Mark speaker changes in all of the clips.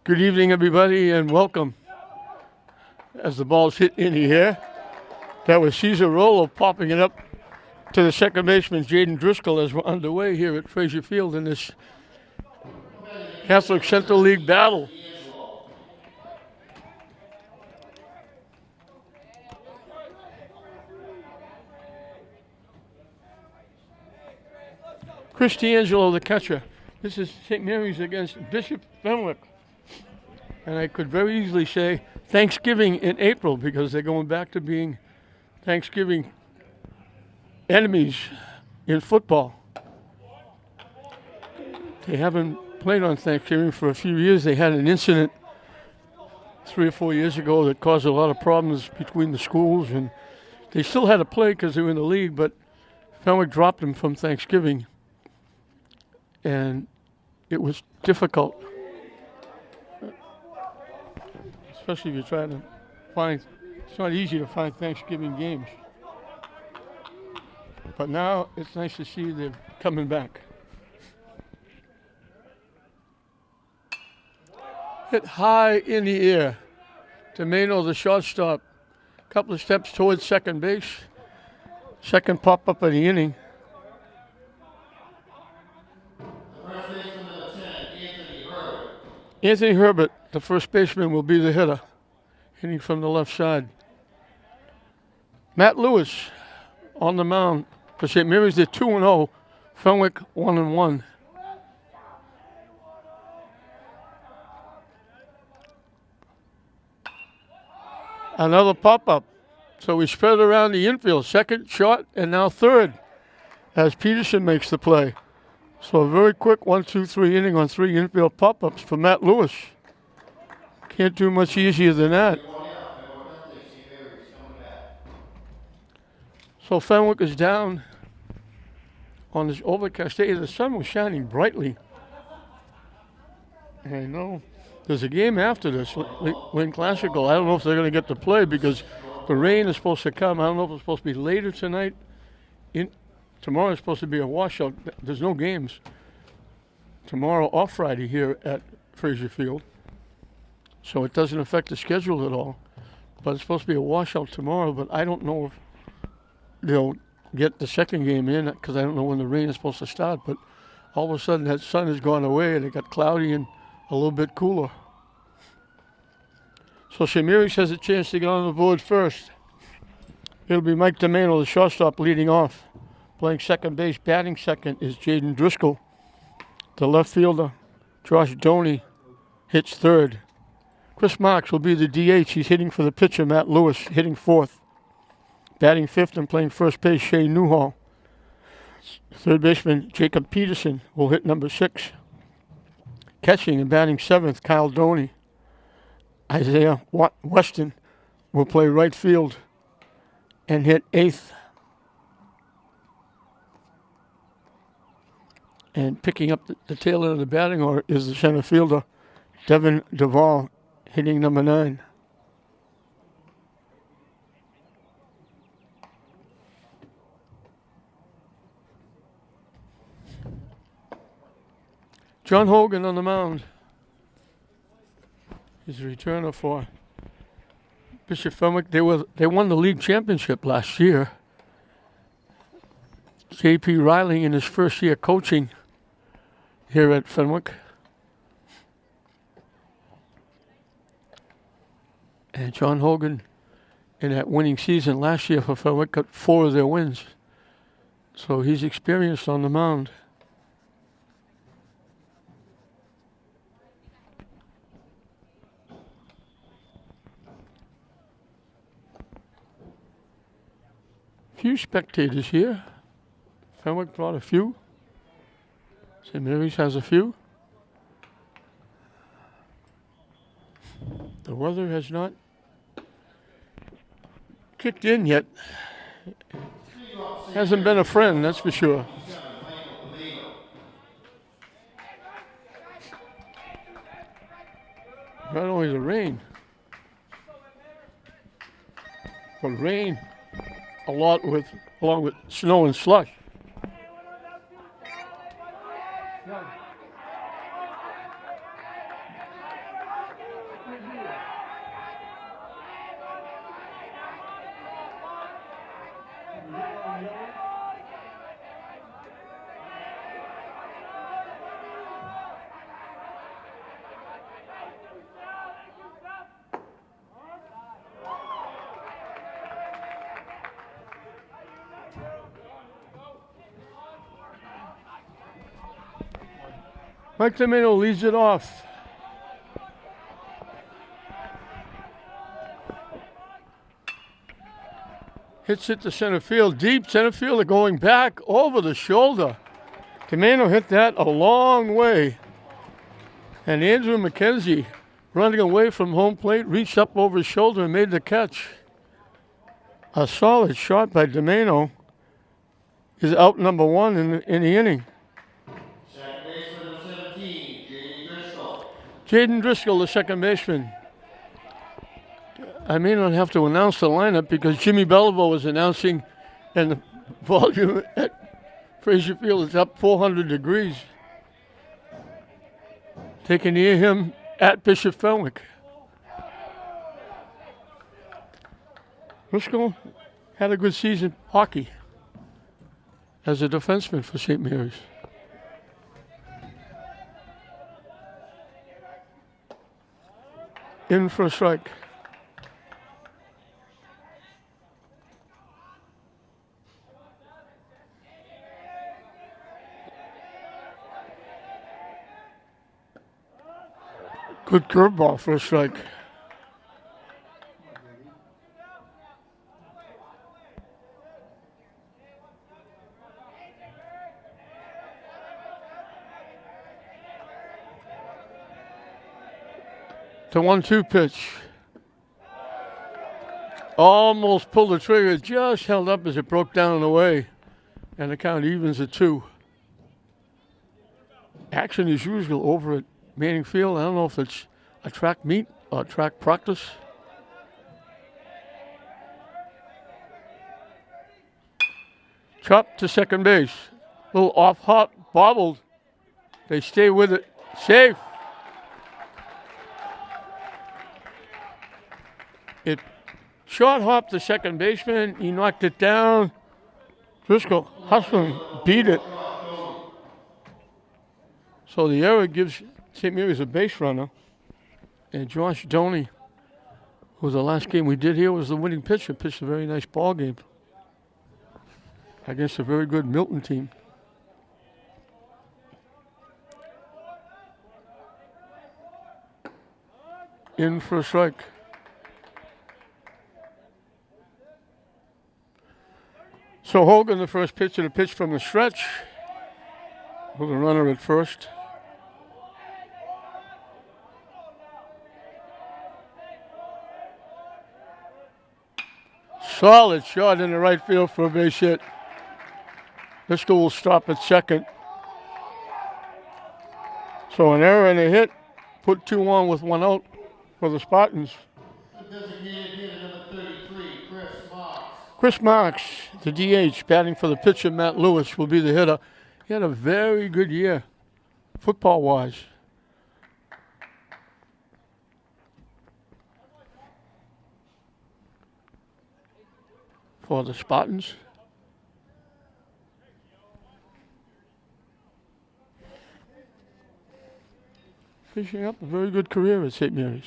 Speaker 1: Good evening, everybody, and welcome. As the ball's hit in the air, that was Cesar Rollo popping it up to the second baseman, Jaden Driscoll, as we're underway here at Frazier Field in this Catholic Central League battle. Chris D'Angelo, the catcher. This is St. Mary's against Bishop Fenwick. And I could very easily say Thanksgiving in April because they're going back to being Thanksgiving enemies in football. They haven't played on Thanksgiving for a few years. They had an incident 3 or 4 years ago that caused a lot of problems between the schools, and they still had to play because they were in the league, but Fenwick dropped them from Thanksgiving, and it was difficult, especially if you're trying to find, it's not easy to find Thanksgiving games. But now it's nice to see they're coming back. Hit high in the air. Domeno, the shortstop, a couple of steps towards second base. Second pop-up of the inning. Anthony Herbert, the first baseman, will be the hitter, hitting from the left side. Matt Lewis on the mound for St. Mary's. They're 2-0. Fenwick 1-1. Another pop-up. So we spread around the infield. Second, short, and now third as Peterson makes the play. So a very quick 1-2-3 inning on 3 infield pop-ups for Matt Lewis. Can't do much easier than that. So Fenwick is down on this overcast day. The sun was shining brightly. And I know there's a game after this, Lynn Classical. I don't know if they're going to get to play because the rain is supposed to come. I don't know if it's supposed to be later tonight. Tomorrow is supposed to be a washout. There's no games tomorrow or Friday here at Frazier Field. So it doesn't affect the schedule at all. But it's supposed to be a washout tomorrow, but I don't know if they'll get the second game in because I don't know when the rain is supposed to start. But all of a sudden that sun has gone away and it got cloudy and a little bit cooler. So St. Mary's has a chance to get on the board first. It'll be Mike Domeno, the shortstop, leading off. Playing second base, batting second is Jaden Driscoll. The left fielder, Josh Doney, hits third. Chris Marks will be the DH. He's hitting for the pitcher, Matt Lewis, hitting fourth. Batting fifth and playing first base, Shane Newhall. Third baseman, Jacob Peterson, will hit number 6. Catching and batting seventh, Kyle Doney. Isaiah Weston will play right field and hit eighth. And picking up the tail end of the batting order is the center fielder, Devin Duvall, hitting number 9. John Hogan on the mound. He's a returner for Bishop Fenwick. They won the league championship last year. J.P. Riley in his first year coaching here at Fenwick. And John Hogan, in that winning season last year for Fenwick, got 4 of their wins. So he's experienced on the mound. Few spectators here. Fenwick brought a few. St. Mary's has a few. The weather has not kicked in yet. Hasn't been a friend, that's for sure. Not only the rain, but rain along with snow and slush. Mike Domino leads it off. Hits it to center field. Deep center fielder going back over the shoulder. Domino hit that a long way. And Andrew McKenzie, running away from home plate, reached up over his shoulder and made the catch. A solid shot by Domino. Is out number one in the inning.
Speaker 2: Second baseman number 17, Jaden Driscoll.
Speaker 1: Jaden Driscoll, the second baseman. I may not have to announce the lineup because Jimmy Belleville was announcing, and the volume at Frazier Field is up 400 degrees. They can hear him at Bishop Fenwick. Driscoll had a good season hockey as a defenseman for St. Mary's. In for a strike. Good curveball for a strike. The 1-2 pitch. Almost pulled the trigger, just held up as it broke down and away. And the count evens at 2. Action as usual over at Manning Field. I don't know if it's a track meet or track practice. Chop to second base. Little off hop, bobbled. They stay with it. Safe. It short hopped the second baseman. He knocked it down. Driscoll hustling, beat it. So the error gives St. Mary's a base runner. And Josh Doney, who the last game we did here was the winning pitcher, pitched a very nice ball game against a very good Milton team. In for a strike. So Hogan, the first pitcher to pitch from the stretch, with a runner at first. Solid shot in the right field for a base hit. This guy will stop at second. So an error and a hit, put 2 on with 1 out for the Spartans.
Speaker 2: Designated hitter number 33, Chris Marks.
Speaker 1: Chris Marks, the DH, batting for the pitcher, Matt Lewis, will be the hitter. He had a very good year, football-wise. For the Spartans. Finishing up a very good career at St. Mary's.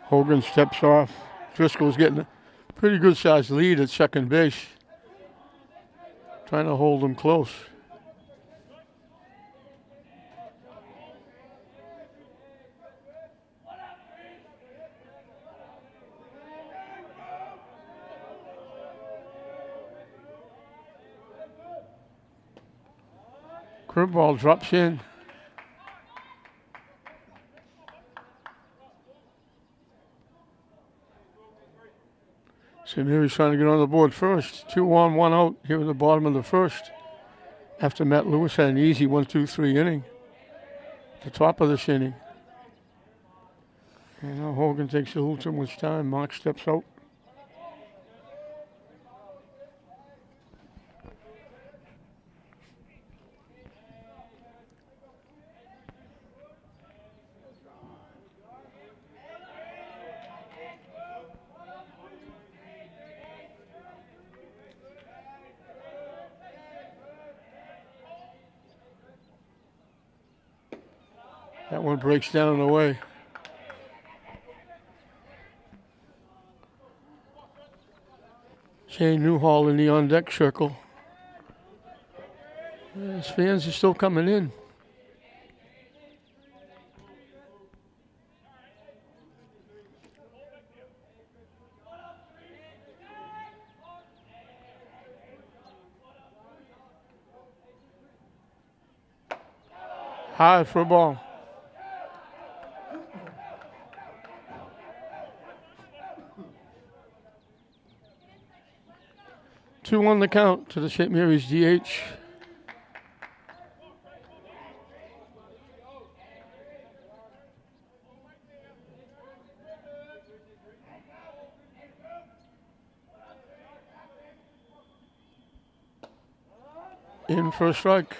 Speaker 1: Hogan steps off. Driscoll's getting a pretty good sized lead at second base. Trying to hold him close. Curveball drops in. St. Mary's trying to get on the board first. 2 on, 1 out here in the bottom of the first. After Matt Lewis had an easy 1-2-3 inning. The top of this inning. And now Hogan takes a little too much time. Mark steps out. That one breaks down and away. Shane Newhall in the on-deck circle. His fans are still coming in. High for a ball. Two on the count to the St. Mary's DH. In for a strike.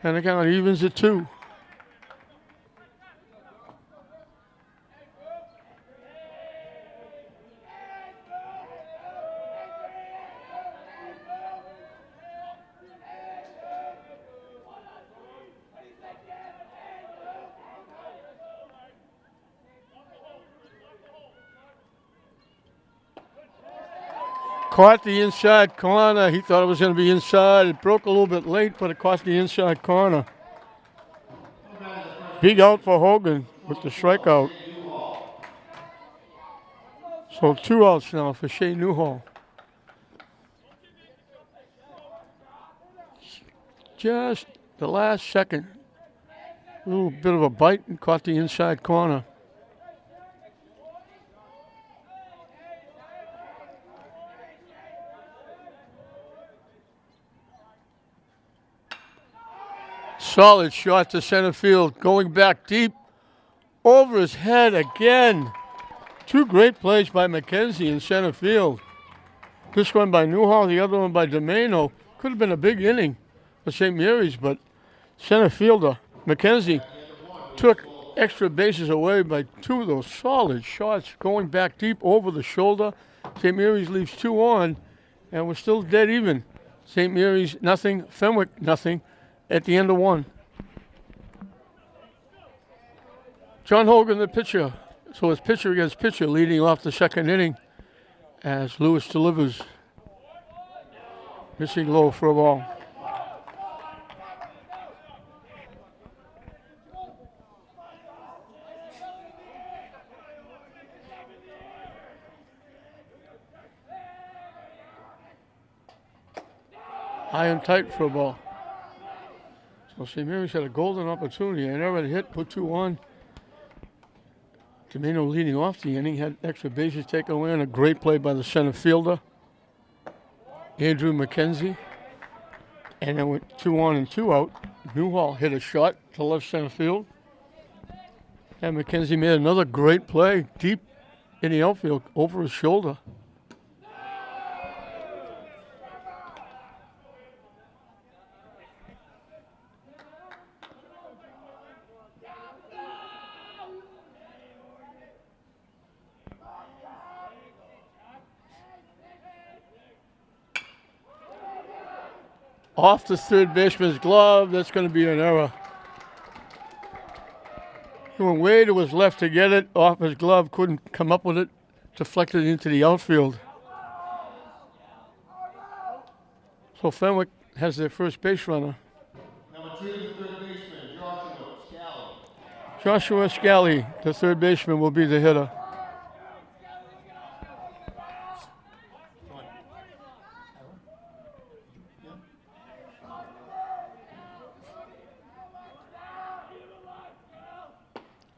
Speaker 1: And the count evens at 2. Caught the inside corner. He thought it was going to be inside. It broke a little bit late, but it caught the inside corner. Big out for Hogan with the strikeout. So 2 outs now for Shane Newhall. Just the last second. A little bit of a bite and caught the inside corner. Solid shot to center field, going back deep, over his head again. 2 great plays by McKenzie in center field. This one by Newhall, the other one by Domeno. Could have been a big inning for St. Mary's, but center fielder McKenzie took extra bases away by 2 of those solid shots, going back deep over the shoulder. St. Mary's leaves 2 on, and we're still dead even. St. Mary's nothing, Fenwick nothing. At the end of 1. John Hogan, the pitcher. So it's pitcher against pitcher leading off the second inning as Lewis delivers. Missing low for a ball. High and tight for a ball. So St. Mary's had a golden opportunity. I never hit, put 2 on. Domeno leading off the inning, had extra bases taken away, and a great play by the center fielder, Andrew McKenzie. And then with 2 on and 2 out, Newhall hit a shot to left center field. And McKenzie made another great play deep in the outfield over his shoulder. Off the third baseman's glove. That's going to be an error. He went way to his left to get it. Off his glove. Couldn't come up with it. Deflected into the outfield. So Fenwick has their first base runner.
Speaker 2: Number 2, the third baseman, Joshua Scally.
Speaker 1: Joshua Scally, the third baseman, will be the hitter.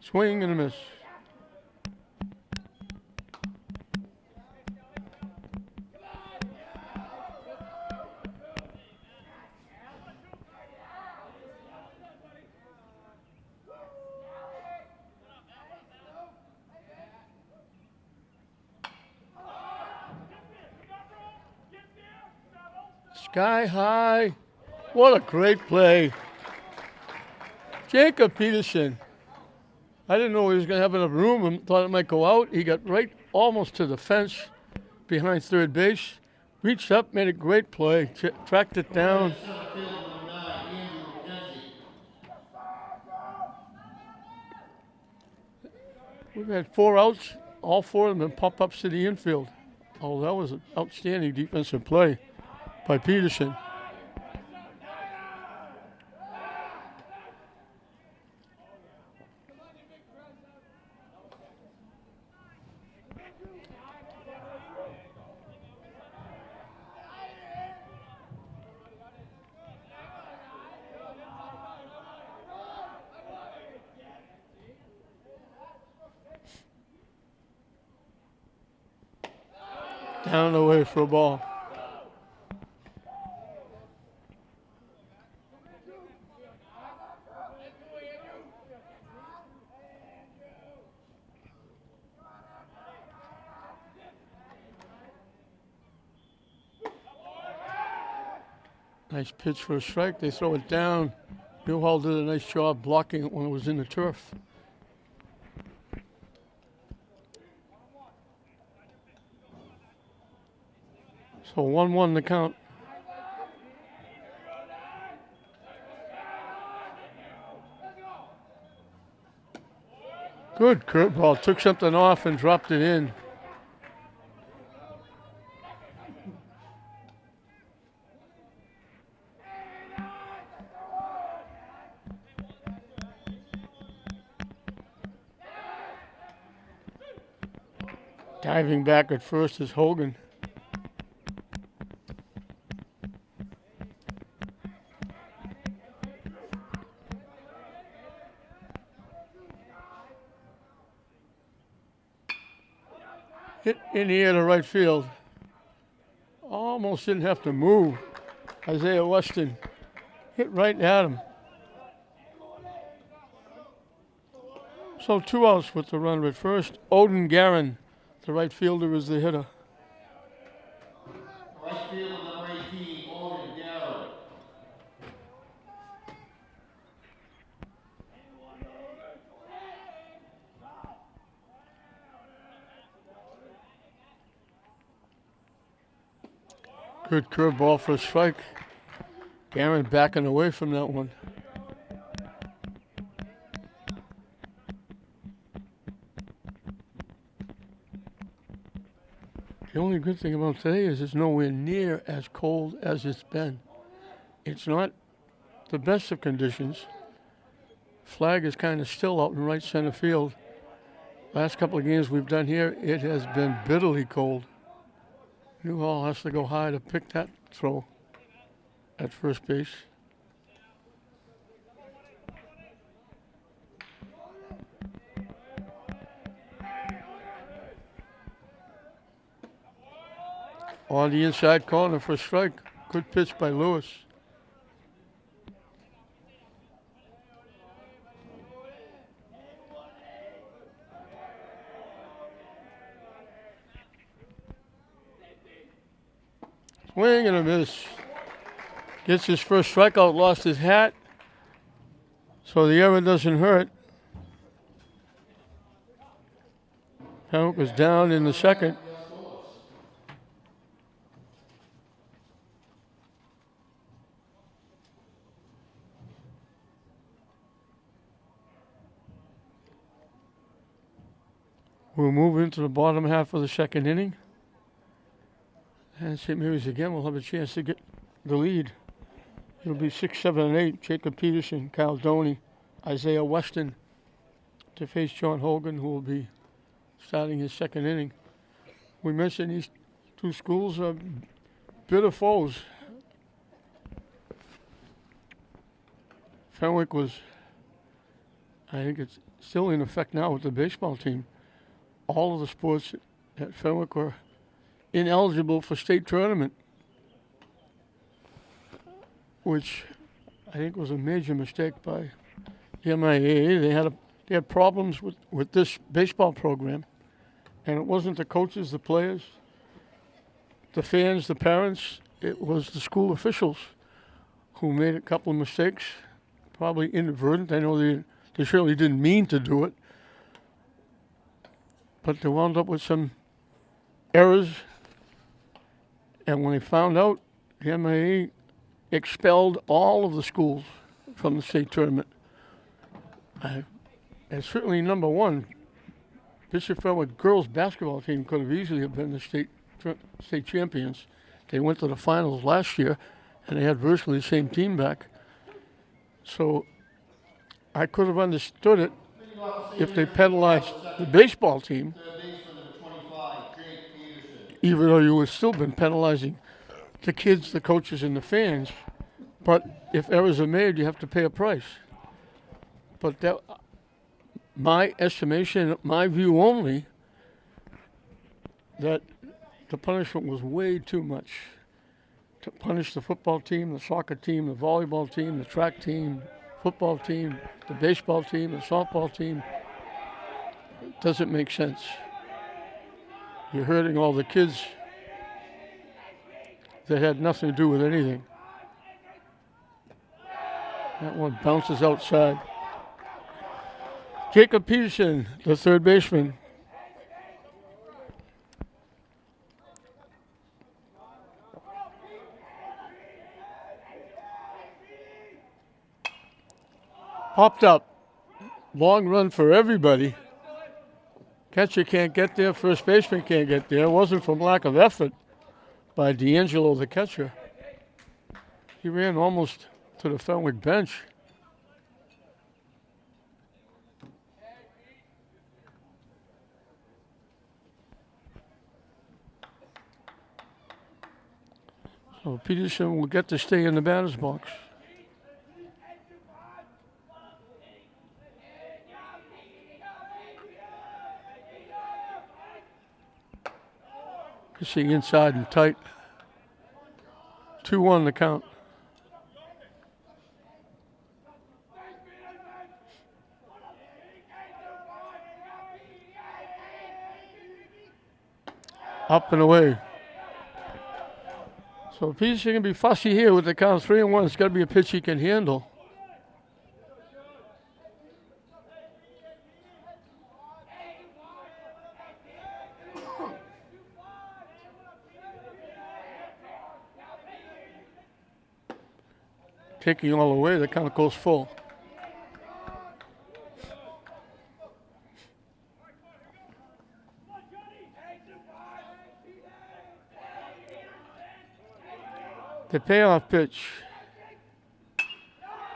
Speaker 1: Swing and a miss. Sky high. What a great play. Jacob Peterson. I didn't know he was going to have enough room and thought it might go out. He got right almost to the fence behind third base. Reached up, made a great play, tracked it down. We've had 4 outs. All 4 of them have pop-ups to the infield. Oh, that was an outstanding defensive play by Peterson. Down the way for a ball. Nice pitch for a strike. They throw it down. Newhall did a nice job blocking it when it was in the turf. So 1-1 the count. Good curveball. Took something off and dropped it in. Diving back at first is Hogan. Hit in the air to right field. Almost didn't have to move. Isaiah Weston hit right at him. So 2 outs with the runner at first. Odin Guerin, the right fielder, is the hitter.
Speaker 2: Right fielder number 18, Odin Garrett.
Speaker 1: Good curveball for a strike. Guerin backing away from that one. The only good thing about today is it's nowhere near as cold as it's been. It's not the best of conditions. Flag is kind of still out in right center field. Last couple of games we've done here, it has been bitterly cold. Newhall has to go high to pick that throw at first base. On the inside corner for a strike. Good pitch by Lewis. Swing and a miss. Gets his first strikeout, lost his hat. So the error doesn't hurt. Fenwick was down in the second. We'll move into the bottom half of the second inning. And St. Mary's again will have a chance to get the lead. It'll be 6, 7, and 8. Jacob Peterson, Kyle Doney, Isaiah Weston to face John Hogan, who will be starting his second inning. We mentioned these 2 schools are bitter foes. Fenwick was, I think it's still in effect now with the baseball team. All of the sports at Fenwick were ineligible for state tournament, which I think was a major mistake by the MIAA. They had problems with this baseball program, and it wasn't the coaches, the players, the fans, the parents. It was the school officials who made a couple of mistakes, probably inadvertent. I know they certainly didn't mean to do it, but they wound up with some errors. And when they found out, the MIAA expelled all of the schools from the state tournament. And certainly number one, Bishop Fenwick girls basketball team could have easily have been the state champions. They went to the finals last year, and they had virtually the same team back. So I could have understood it if they penalized the baseball team,
Speaker 2: Third baseman number 25, Jake Peterson.
Speaker 1: even though you would still been penalizing the kids, the coaches, and the fans. But if errors are made, you have to pay a price. But that, my estimation, my view only, that the punishment was way too much. To punish the football team, the soccer team, the volleyball team, the track team, football team, the baseball team, the softball team, it doesn't make sense. You're hurting all the kids that had nothing to do with anything. That one bounces outside. Jacob Peterson, the third baseman. Popped up. Long run for everybody. Catcher can't get there. First baseman can't get there. It wasn't from lack of effort by D'Angelo, the catcher. He ran almost to the Fenwick bench. So Peterson will get to stay in the batter's box. Pitching inside and tight. 2-1 the count. Up and away. So Peterson can be fussy here with the count 3-1. It's got to be a pitch he can handle. Taking all the way, the count goes full. The payoff pitch.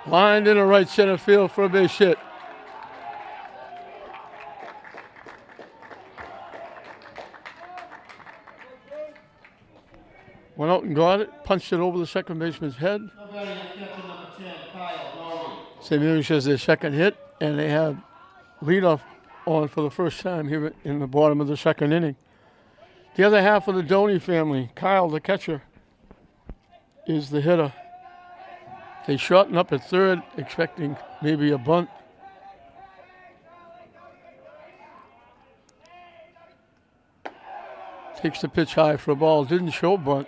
Speaker 1: Lined into right center field for a base hit. Went out and got it, punched it over the second baseman's head. SMHS has their second hit, and they have leadoff on for the first time here in the bottom of the second inning. The other half of the Doney family, Kyle, the catcher, is the hitter. They shorten up at third, expecting maybe a bunt. Takes the pitch high for a ball. Didn't show bunt.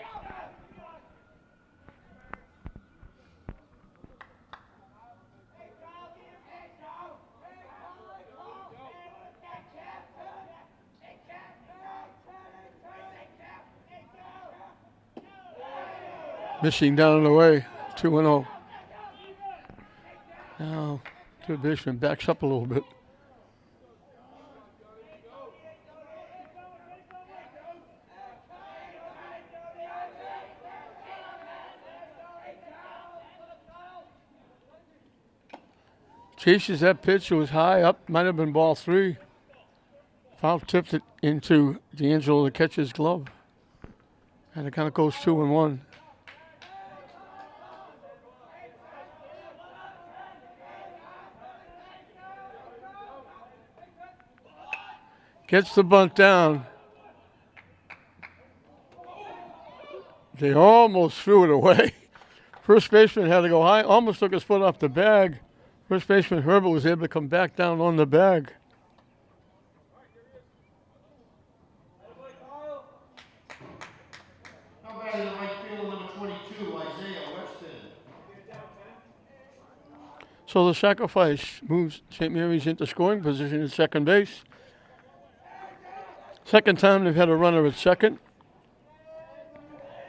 Speaker 1: Missing down and away, 2-0. Now, third baseman backs up a little bit. Chases that pitch. It was high up, might have been ball 3. Foul tipped it into D'Angelo, the catcher's glove. And it kind of goes 2-1. Gets the bunt down. They almost threw it away. First baseman had to go high, almost took his foot off the bag. First baseman Herbert was able to come back down on the bag.
Speaker 2: How about in the right field, number 22, Isaiah Weston.
Speaker 1: So the sacrifice moves St. Mary's into scoring position at second base. Second time they've had a runner at second.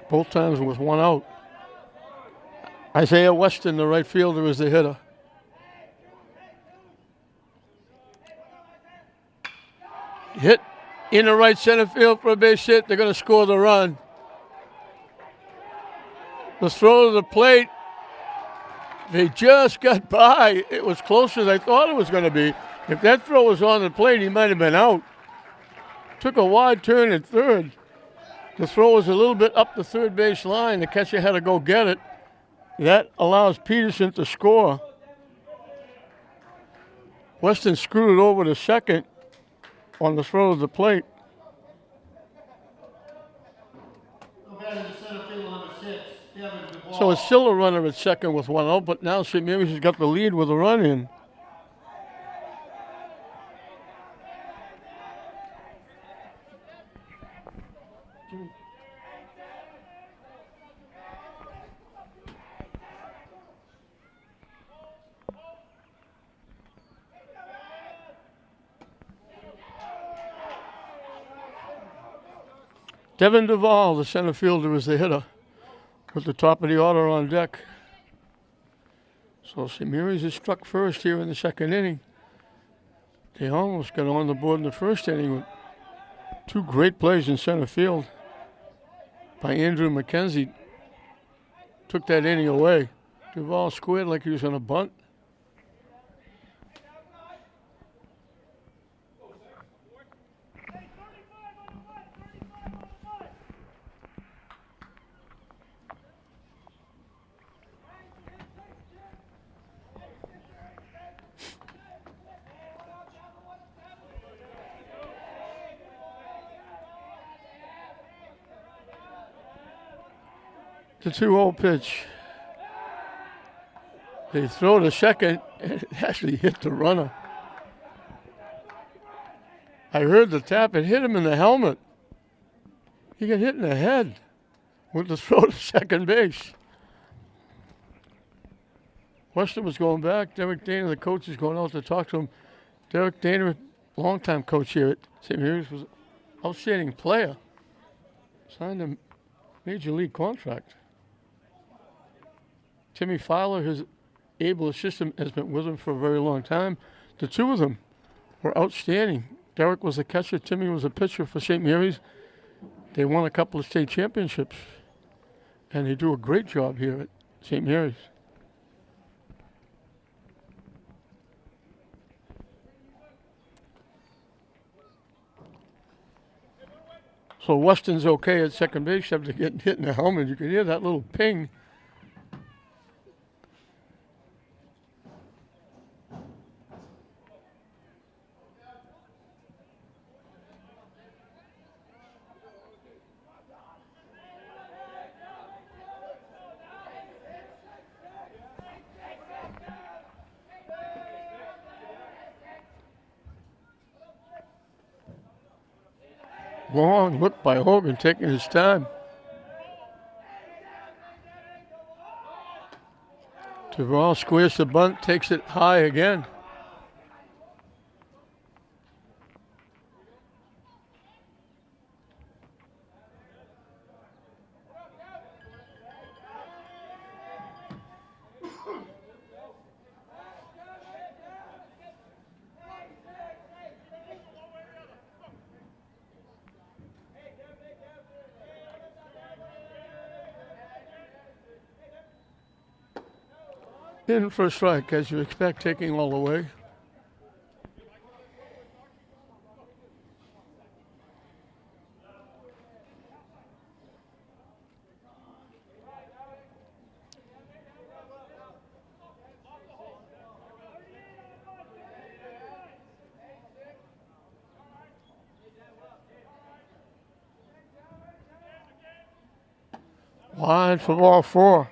Speaker 1: Both times with one out. Isaiah Weston, the right fielder, is the hitter. Hit in the right center field for a base hit. They're going to score the run. The throw to the plate. They just got by. It was closer than I thought it was going to be. If that throw was on the plate, he might have been out. Took a wide turn at third. The throw was a little bit up the third base line. The catcher had to go get it. That allows Peterson to score. Weston screwed it over to second on the throw to the plate. So it's still a runner at second with one out, but now St. Mary's has got the lead with a run in. Devin Duvall, the center fielder, is the hitter with the top of the order on deck. So St. Mary's is struck first here in the second inning. They almost got on the board in the first inning with two great plays in center field by Andrew McKenzie. Took that inning away. Duvall squared like he was on a bunt. The 2-0 pitch. They throw to second, and it actually hit the runner. I heard the tap. It hit him in the helmet. He got hit in the head with the throw to second base. Weston was going back. Derek Dana, the coach, is going out to talk to him. Derek Dana, longtime coach here at St. Mary's, was an outstanding player. Signed a major league contract. Timmy Fowler, his able assistant, has been with him for a very long time. The two of them were outstanding. Derek was a catcher. Timmy was a pitcher for St. Mary's. They won a couple of state championships, and they do a great job here at St. Mary's. So Weston's okay at second base after getting hit in the helmet. You can hear that little ping. Long look by Hogan, taking his time. Duvall squares the bunt, takes it high again. In for a strike, as you expect, taking all the way. Wide for ball 4.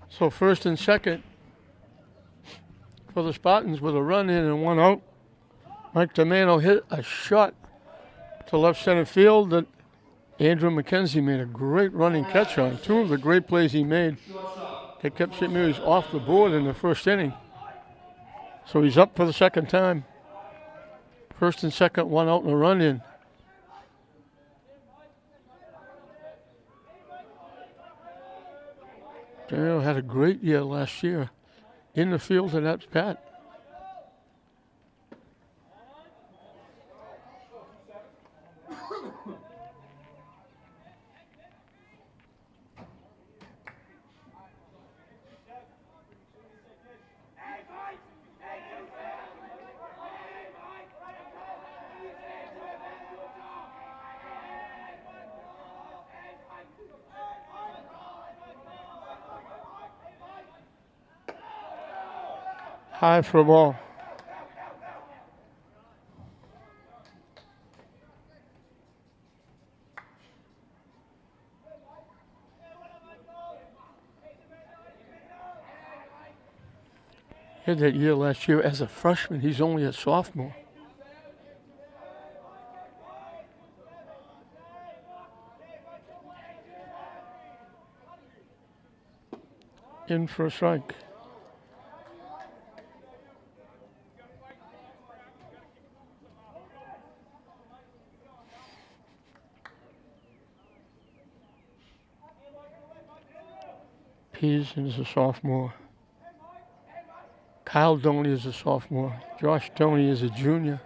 Speaker 1: So first and second for the Spartans with a run in and one out. Mike DeMano hit a shot to left center field that Andrew McKenzie made a great running catch on. Two of the great plays he made that kept St. Mary's off the board in the first inning. So he's up for the second time. First and second, one out and a run in. Daniel had a great year last year in the field and at bat. High for a ball. He had that year last year as a freshman. He's only a sophomore. In for a strike. Peterson is a sophomore. Kyle Doney is a sophomore. Josh Doney is a junior.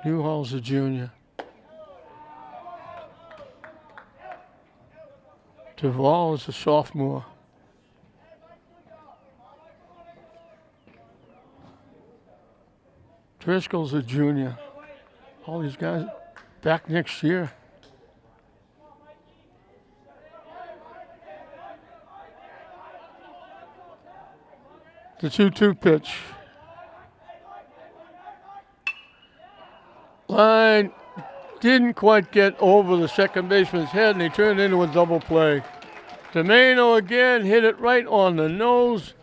Speaker 1: Newhall's a junior. Duvall is a sophomore. Driscoll's a junior. All these guys back next year. The 2-2 pitch. Line didn't quite get over the second baseman's head, and he turned into a double play. Domeno again hit it right on the nose.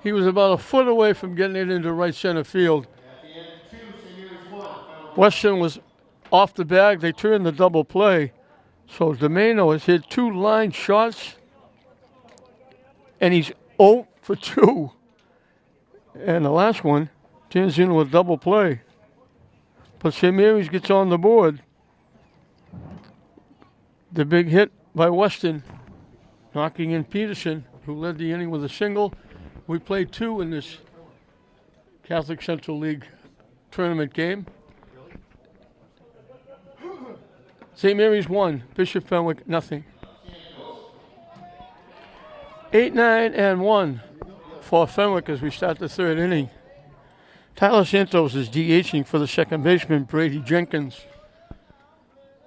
Speaker 1: He was about a foot away from getting it into right center field. Weston was off the bag. They turned the double play. So Domeno has hit 2 line shots, and he's 0 for 2. And the last one turns into a double play. But St. Mary's gets on the board. The big hit by Weston, knocking in Peterson, who led the inning with a single. We played 2 in this Catholic Central League tournament game. St. Mary's 1, Bishop Fenwick nothing. 8-9-1 for Fenwick as we start the 3rd inning. Tyler Santos is DHing for the second baseman, Brady Jenkins.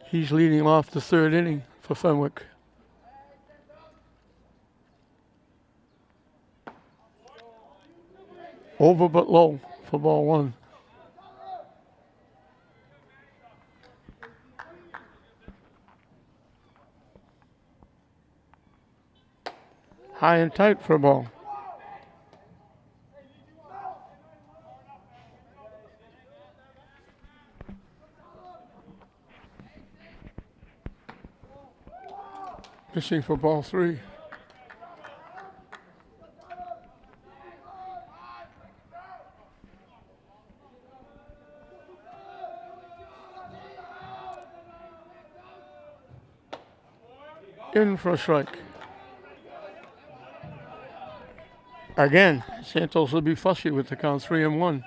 Speaker 1: He's leading off the 3rd inning for Fenwick. Over but low for ball 1. High and tight for a ball. Missing for ball 3. In for a strike. Again, Santos will be fussy with the count 3-1.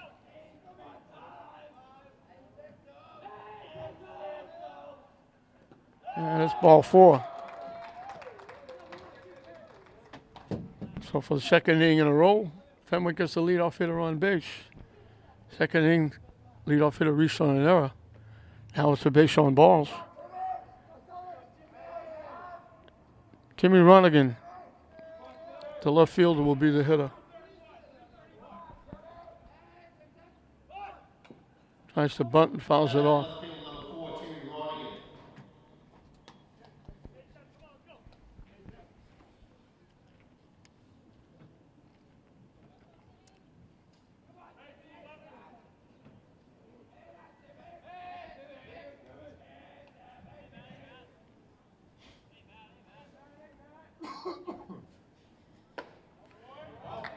Speaker 1: And that's ball 4. So for the second inning in a row, Fenwick gets the leadoff hitter on base. Second inning, leadoff hitter reached on an error. Now it's a base on balls. Timmy Ronigan, the left fielder, will be the hitter. Tries to bunt and fouls it off.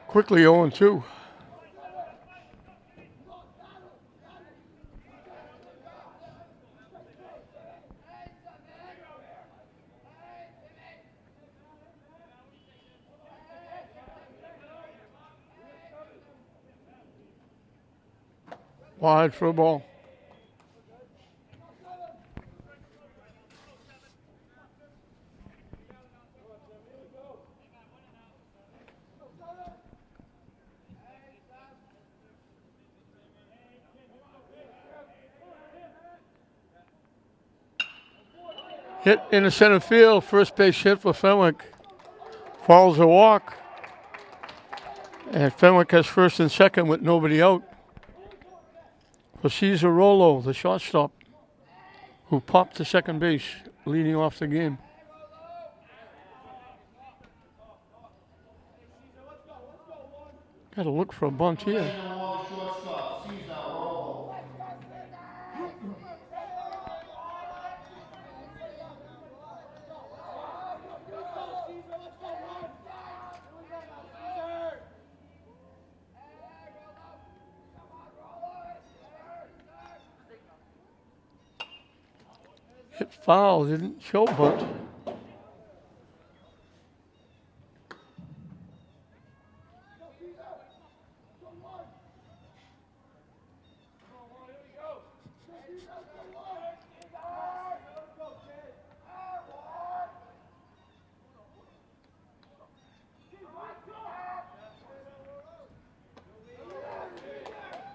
Speaker 1: Quickly 0-2. Wide for a ball. Hit in the center field. First base hit for Fenwick. Follows a walk. And Fenwick has first and second with nobody out. For Cesar Rollo, the shortstop, who popped to second base, leading off the game. Got to look for a bunt here.
Speaker 2: Shortstop, Cesar Rollo.
Speaker 1: Hit foul, didn't show bunt.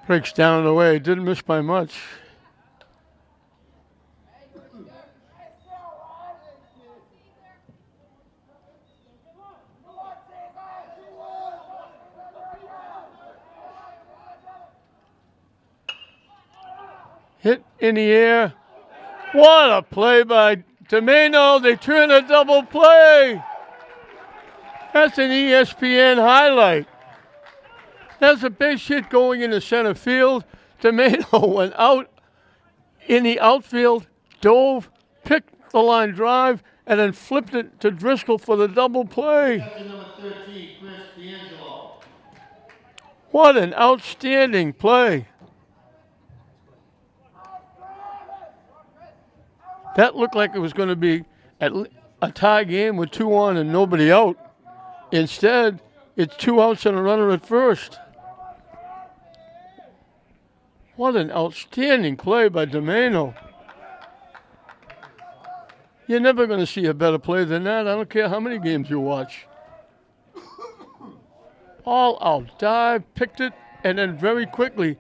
Speaker 1: Breaks down and away, didn't miss by much. Hit in the air. What a play by Domeno. They turn a double play. That's an ESPN highlight. There's a base hit going into center field. Domeno went out in the outfield, dove, picked the line drive, and then flipped it to Driscoll for the double play.
Speaker 2: Captain number 13, Chris D'Angelo.
Speaker 1: What an outstanding play. That looked like it was going to be a tie game with 2 on and nobody out. Instead, it's 2 outs and a runner at first. What an outstanding play by Domeno. You're never going to see a better play than that. I don't care how many games you watch. All out dive, picked it, and then very quickly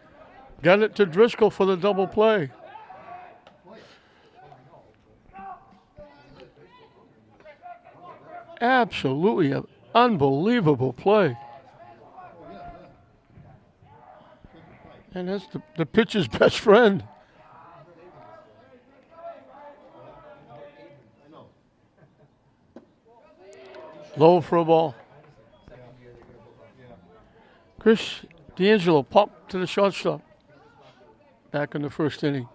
Speaker 1: got it to Driscoll for the double play. Absolutely an unbelievable play. And that's the pitcher's best friend. Low for a ball. Chris D'Angelo popped to the shortstop back in the first inning.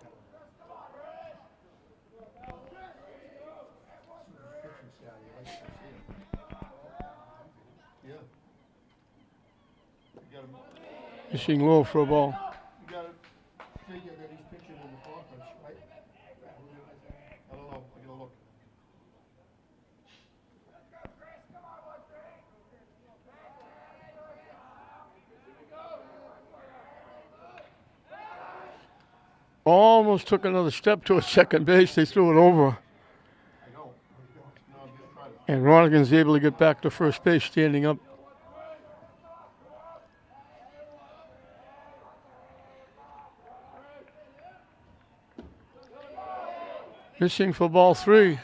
Speaker 1: Missing low for a ball.
Speaker 3: You got to figure that he's pitching in the conference, right? I don't know. I gotta look.
Speaker 1: Almost took another step to a second base. They threw it over.
Speaker 3: I know. No, I'm just trying to.
Speaker 1: And Ronigan's able to get back to first base standing up. Missing for ball 3.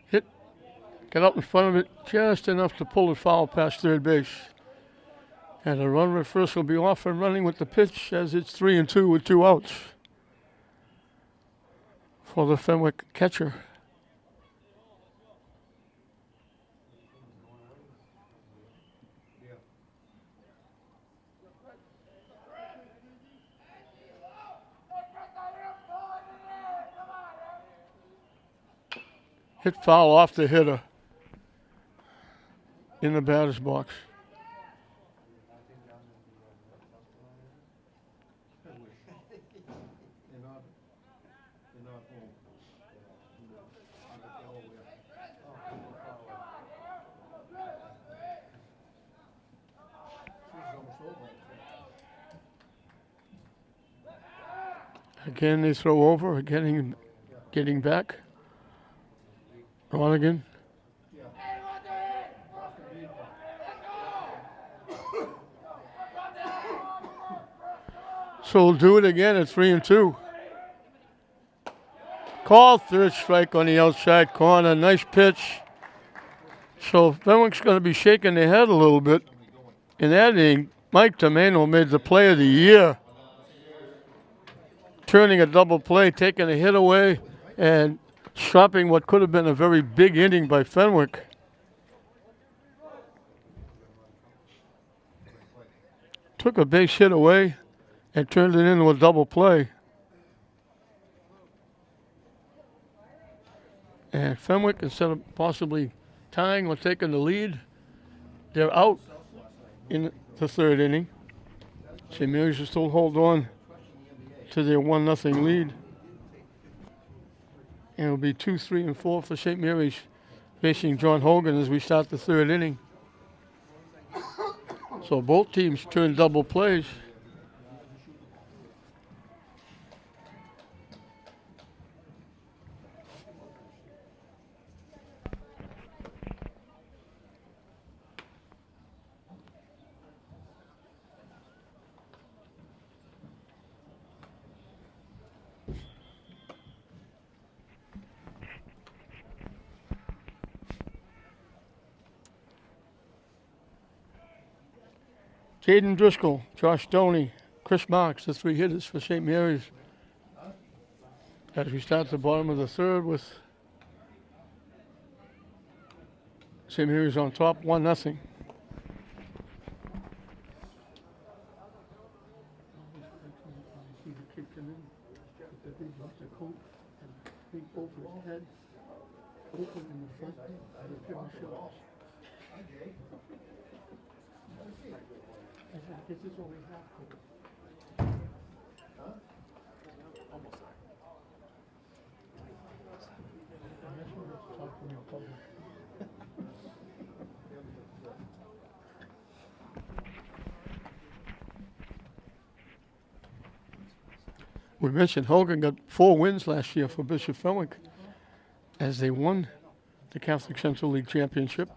Speaker 1: Hit, got up in front of it just enough to pull it foul past third base. And the runner at first will be off and running with the pitch as it's 3-2 with 2 outs for the Fenwick catcher. Hit foul off the hitter in the batter's box. Again, they throw over, getting back. Ronigan.
Speaker 3: Yeah.
Speaker 1: So we'll do it again at 3-2. Call, third strike on the outside corner. Nice pitch. So Fenwick's going to be shaking their head a little bit. In that inning, Mike Tomeno made the play of the year. Turning a double play, taking a hit away, and stopping what could have been a very big inning by Fenwick. Took a base hit away and turned it into a double play. And Fenwick, instead of possibly tying or taking the lead, they're out in the third inning. St. Mary's will still hold on to their 1-0 lead. And it'll be 2, 3, and 4 for St. Mary's facing John Hogan as we start the third inning. So both teams turn double plays. Jaden Driscoll, Josh Stoney, Chris Marks, the 3 hitters for St. Mary's. As we start the bottom of the third with St. Mary's on top, 1-0. This is what we have to. Almost We mentioned Hogan got 4 wins last year for Bishop Fenwick as they won the Catholic Central League Championship.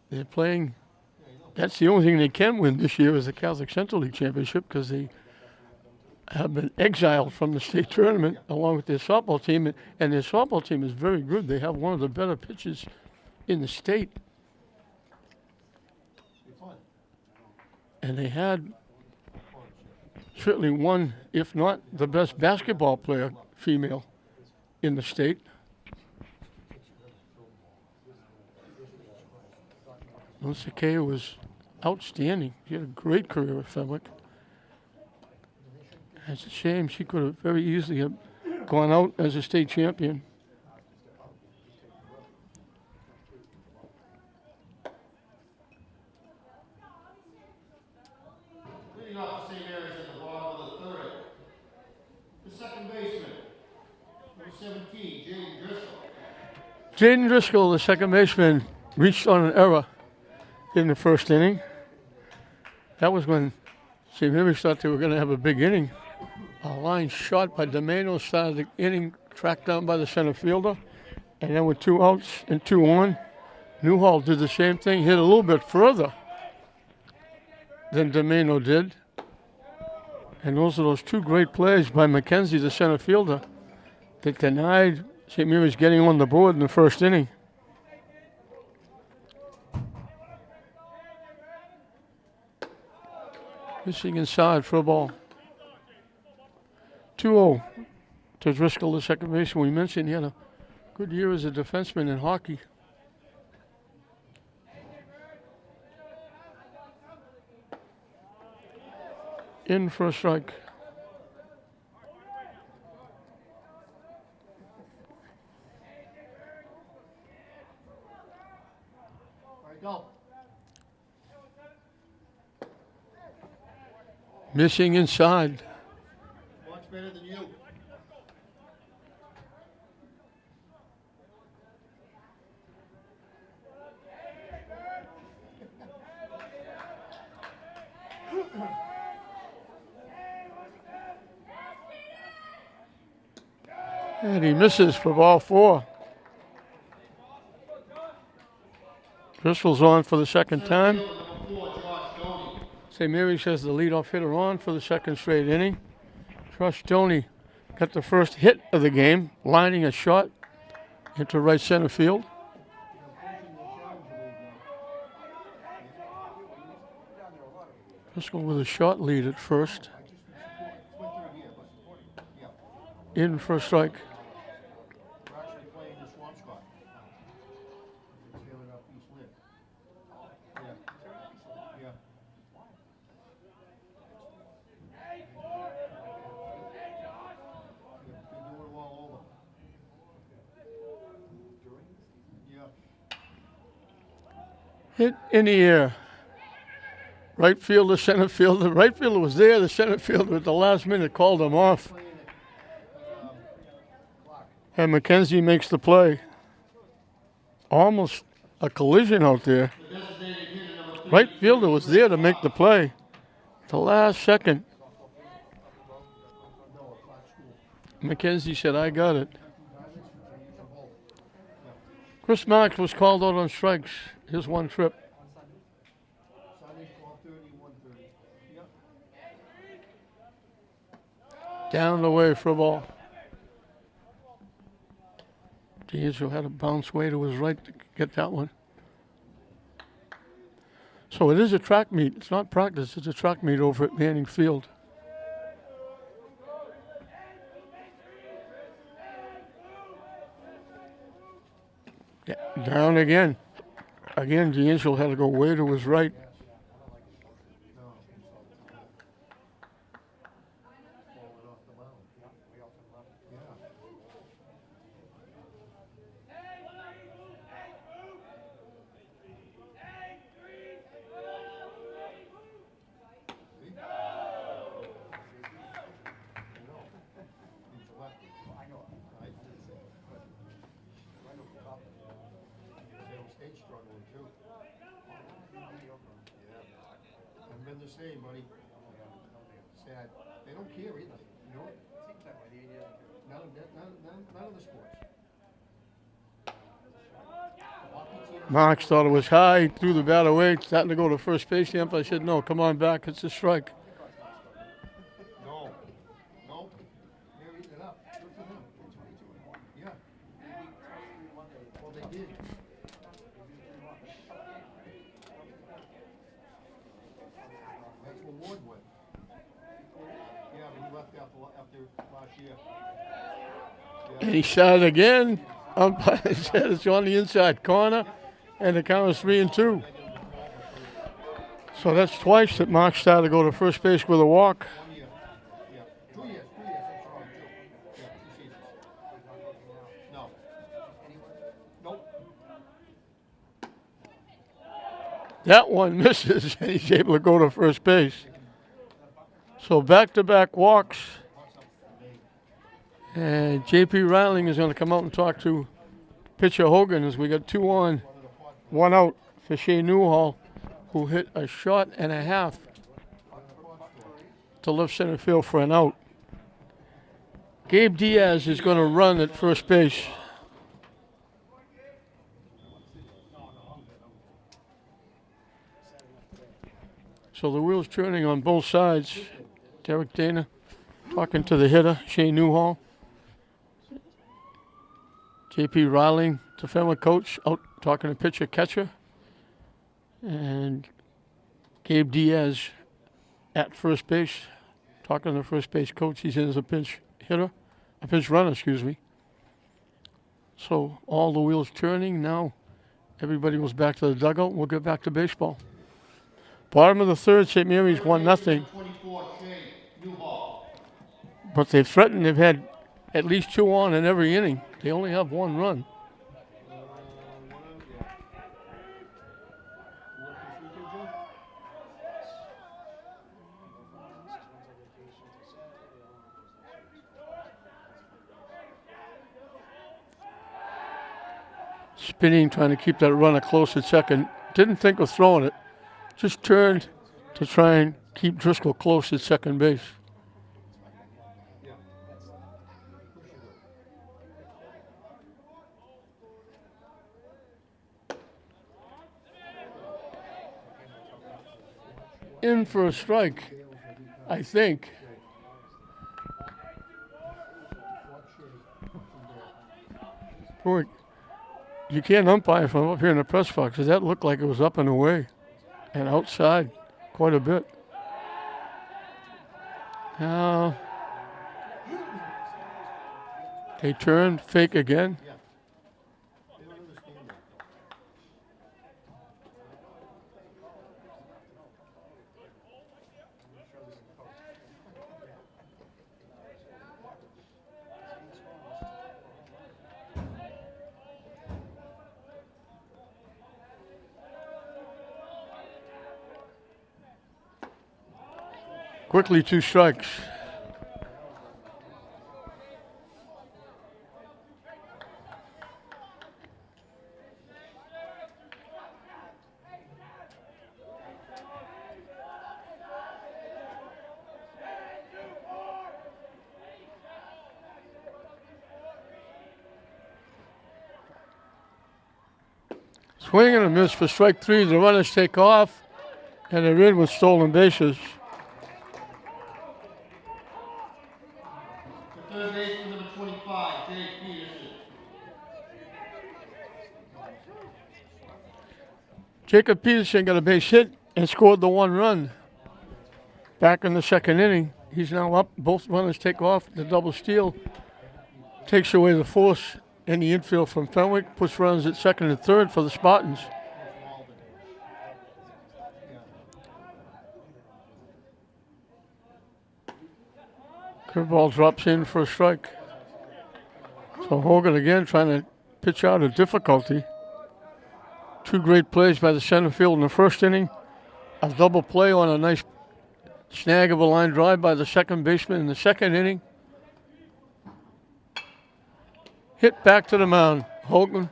Speaker 1: They're playing. That's the only thing they can win this year is the Catholic Central League Championship because they have been exiled from the state tournament along with their softball team, and their softball team is very good. They have one of the better pitchers in the state. And they had certainly one, if not the best basketball player, female, in the state. Melissa Kay was outstanding. She had a great career at Fenwick. It's a shame she could have very easily have gone out as a state champion.
Speaker 2: Leading off the St. Mary's at the bottom of the third. The second baseman, number 17, Jaden Driscoll.
Speaker 1: Jaden Driscoll, the second baseman, reached on an error in the first inning. That was when St. Mary's thought they were going to have a big inning. A line shot by Domeno started the inning, tracked down by the center fielder. And then with 2 outs and 2 on, Newhall did the same thing, hit a little bit further than Domeno did. And those are those 2 great plays by McKenzie, the center fielder, that denied St. Mary's getting on the board in the first inning. Missing inside for a ball. 2-0 to Driscoll, the second baseman. We mentioned he had a good year as a defenseman in hockey. In for a strike.
Speaker 3: All right, go.
Speaker 1: Missing inside.
Speaker 3: Much better than you.
Speaker 1: And he misses for ball 4. Driscoll's on for the second time.
Speaker 2: Fielder number 4, Josh Stoney.
Speaker 1: St. Mary's has the leadoff hitter on for the second straight inning. Josh Stoney got the first hit of the game, lining a shot into right center field. Driscoll with a short lead at first. In for a strike.
Speaker 3: We're actually playing the Swampscott. It's sailing up East Lynn. Yeah. Yeah. They do it all over. Yeah.
Speaker 1: Hit in the air. Right fielder, center fielder. Right fielder was there. The center fielder at the last minute called him off. And McKenzie makes the play. Almost a collision out there. Right fielder was there to make the play. The last second. McKenzie said, I got it. Chris Marks was called out on strikes. His one trip.
Speaker 3: Sunday, 12:30, 1:30. Yep.
Speaker 1: Down the way for a ball. D'Angelo had to bounce way to his right to get that one. So it is a track meet. It's not practice. It's a track meet over at Manning Field. Yeah, down again. Again, D'Angelo had to go way to his right.
Speaker 3: Been the same, buddy. Sad. They don't care either. You know it? None of the sports.
Speaker 1: Marks thought it was high, threw the bat away, starting to go to first base. The umpire said, no, come on back, it's a strike.
Speaker 3: No. No. They're eating it up. Good for them. Yeah. Well, they did. That's what Ward went. Yeah, but he left after last year.
Speaker 1: And he shot it again. Umpire said it's on the inside corner, and the count is 3-2. So that's twice that Mark started to go to first base with a walk.
Speaker 3: 1 year. Yeah. 2 years. 2 years. I'm sorry. 2. Yeah, 2 seasons. No. Nope.
Speaker 1: That one misses, and he's able to go to first base. So back-to-back walks. And J.P. Riling is going to come out and talk to pitcher Hogan as we got 2 on, 1 out for Shea Newhall, who hit a shot and a half to left center field for an out. Gabe Diaz is going to run at first base. So the wheels turning on both sides. Derek Dana talking to the hitter, Shea Newhall. J.P. Riling, the Fenwick coach, out talking to pitcher catcher. And Gabe Diaz at first base, talking to the first base coach. He's in as a pinch hitter, a pinch runner, excuse me. So all the wheels turning. Now everybody goes back to the dugout. We'll get back to baseball. Bottom of the third, St. Mary's 1-0.
Speaker 2: 24, Shea Newhall.
Speaker 1: But they've threatened. They've had at least 2 on in every inning. They only have 1 run. Spinning, trying to keep that runner close at second. Didn't think of throwing it. Just turned to try and keep Driscoll close at second base. in for a strike, I think. Boy, you can't umpire from up here in the press box, because that looked like it was up and away and outside quite a bit. Now they turn, fake again.
Speaker 3: Yeah. They don't understand that.
Speaker 1: Quickly, 2 strikes. Swing and a miss for strike 3. The runners take off, and they're in with stolen bases.
Speaker 2: The third baseman, number 25, Jake Peterson.
Speaker 1: Jacob Peterson got a base hit and scored the 1 run. Back in the second inning, he's now up. Both runners take off. The double steal takes away the force in the infield from Fenwick, puts runners at second and third for the Spartans. Curveball drops in for a strike. So Hogan again trying to pitch out of difficulty. 2 great plays by the center field in the first inning. A double play on a nice snag of a line drive by the second baseman in the second inning. Hit back to the mound. Hogan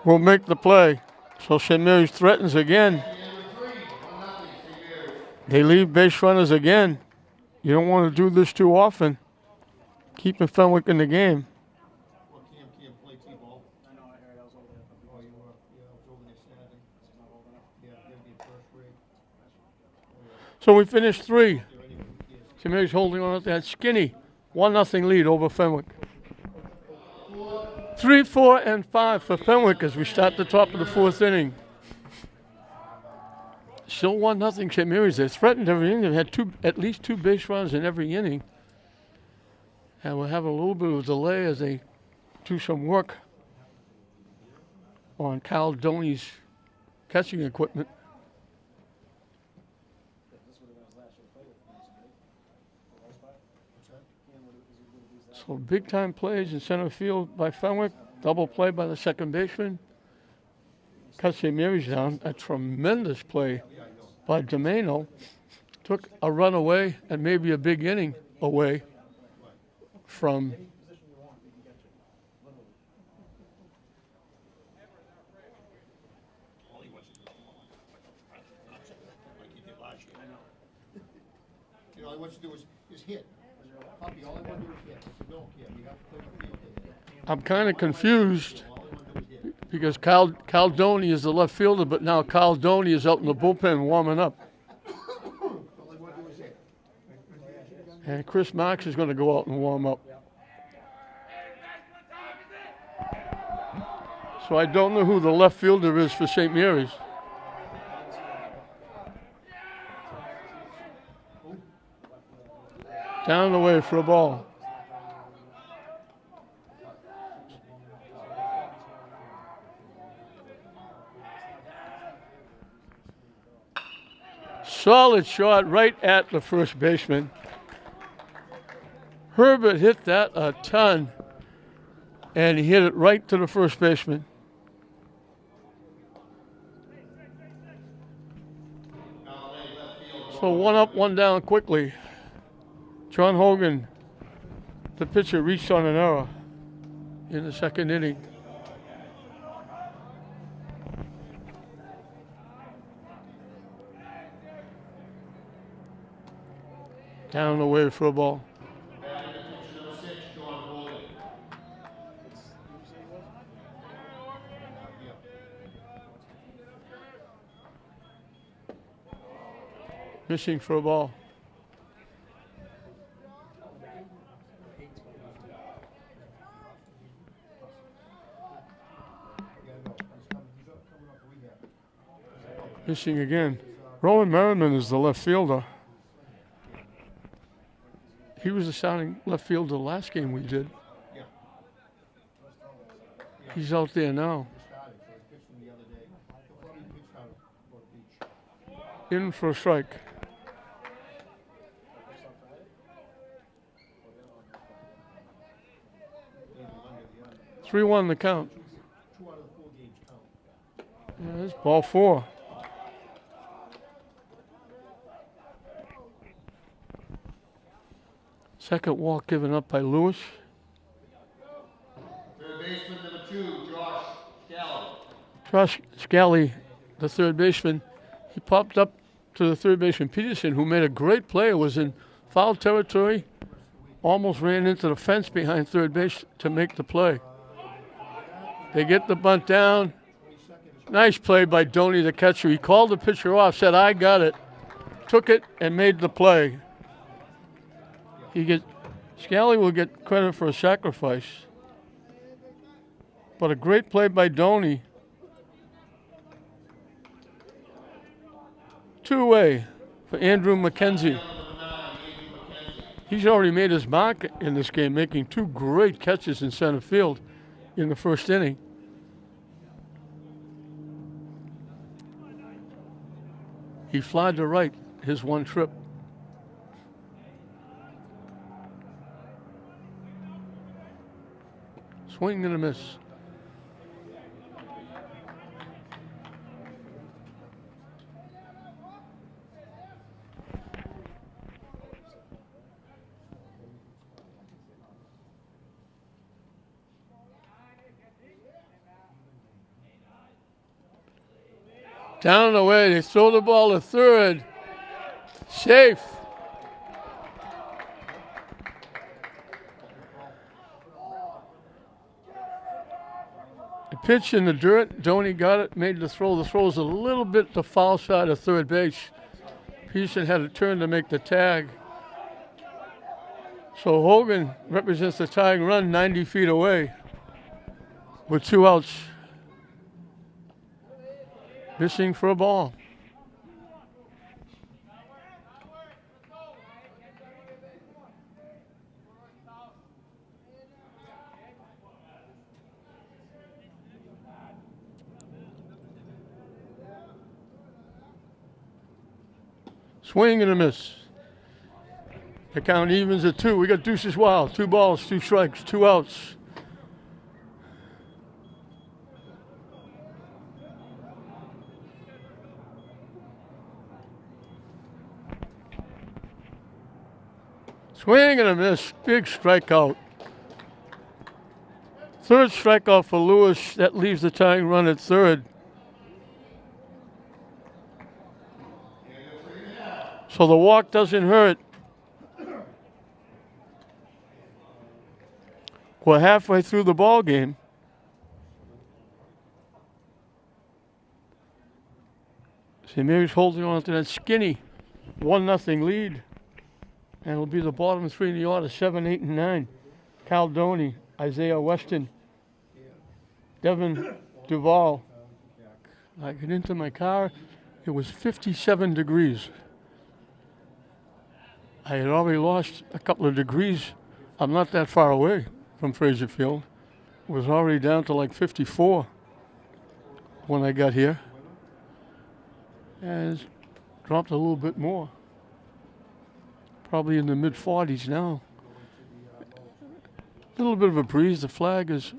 Speaker 1: will make the play. So St. Mary's threatens again. They leave base runners again. You don't want to do this too often. Keeping Fenwick in the game.
Speaker 3: Well, Cam can't play T-ball. I know, I heard I was over there. Oh, you were? Yeah, I was over there Saturday. Yeah, they'll be first grade.
Speaker 1: So we finished 3. St. Mary's holding on to that skinny 1-0 lead over Fenwick. 3, 4, and 5 for Fenwick as we start the top of the 4th inning. Still 1-0 St. Mary's. They're threatened every inning. They've had at least 2 base runs in every inning. And we'll have a little bit of a delay as they do some work on Cal Doney's catching equipment. So big time plays in center field by Fenwick. Double play by the second baseman. Cut St. Mary's down. A tremendous play by Domeno. Took a run away and maybe a big inning away from
Speaker 3: You know, all he wants to do is hit. Puppy, all I want to do is hit. You don't care. You have to play the field.
Speaker 1: I'm kind of confused
Speaker 3: All I want to do is hit.
Speaker 1: because Cal Doney is the left fielder, but now Cal Doney is out in the bullpen warming up.
Speaker 3: All I want to do is hit.
Speaker 1: And Chris Marks is going to go out and warm up. So I don't know who the left fielder is for St. Mary's. Down the way for a ball. Solid shot right at the first baseman. Herbert hit that a ton, and he hit it right to the first baseman. So 1 up, 1 down quickly. John Hogan, the pitcher, reached on an error in the second inning. Down the way for a ball. Missing for a ball. Missing again. Rowan Merriman is the left fielder. He was the starting left fielder last game we did. He's out there now. In for a strike. 3-1 the count.
Speaker 3: 2 out of the 4 games count.
Speaker 1: Yeah, that's ball 4. Second walk given up by Lewis.
Speaker 2: Third baseman number 2, Josh Scally.
Speaker 1: Josh Scally, the third baseman, he popped up to the third baseman Peterson, who made a great play. It was in foul territory, almost ran into the fence behind third base to make the play. They get the bunt down. Nice play by Doney, the catcher. He called the pitcher off, said, "I got it," took it and made the play. Scally will get credit for a sacrifice, but a great play by Doney. 2-away for Andrew McKenzie. He's already made his mark in this game, making 2 great catches in center field in the first inning. He flied to right his one trip. Swing and a miss. Down and away, they throw the ball to third. Safe. The pitch in the dirt, Doney got it, made the throw. The throw was a little bit to foul side of third base. Peterson had to turn to make the tag. So Hogan represents the tying run 90 feet away with 2 outs. Missing for a ball. Swing and a miss. The count evens at 2. We got deuces wild. 2 balls, 2 strikes, 2 outs. Swing and a miss. Big strikeout. Third strikeout for Lewis. That leaves the tying run at third. So the walk doesn't hurt. We're halfway through the ball game. St. Mary's holding on to that skinny 1-0 lead. And it'll be the bottom 3 in the order, 7, 8, and 9. Cal Doney, Isaiah Weston, Devin Duvall. I get into my car, it was 57 degrees. I had already lost a couple of degrees. I'm not that far away from Fraser Field. It was already down to like 54 when I got here. And it's dropped a little bit more. Probably in the mid-40s now. A little bit of a breeze. The flag is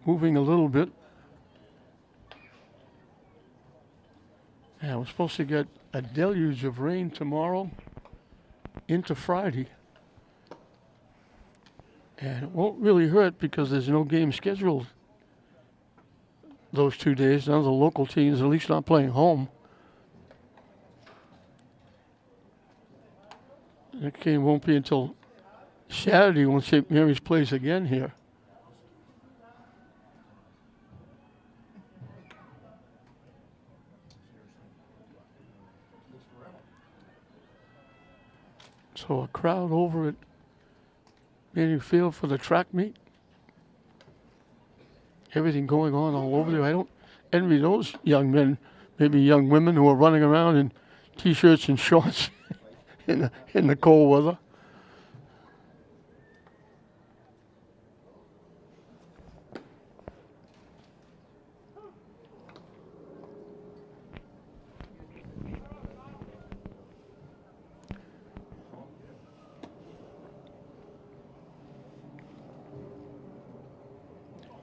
Speaker 1: moving a little bit. Yeah, we're supposed to get a deluge of rain tomorrow into Friday. And it won't really hurt because there's no game scheduled those 2 days. None of the local teams, at least not playing home. That game won't be until Saturday when St. Mary's plays again here. So a crowd over at Manning Field for the track meet. Everything going on all over there. I don't envy those young men, maybe young women who are running around in T-shirts and shorts in the cold weather.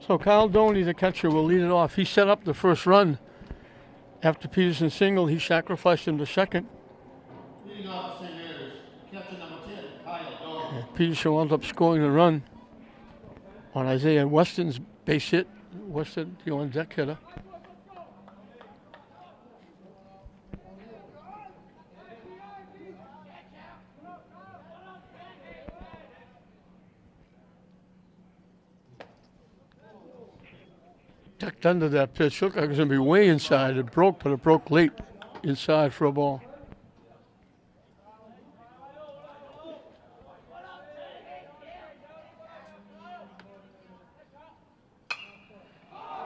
Speaker 1: So Kyle Doney, the catcher, will lead it off. He set up the first run. After Peterson singled, he sacrificed him to second.
Speaker 2: Leading off the St. Mary's, catcher number 10, Kyle Doe.
Speaker 1: And Peterson wound up scoring the run on Isaiah Weston's base hit. Weston, the on-deck hitter. Ducked under that pitch. Looked like it was going to be way inside. It broke, but it broke late inside for a ball.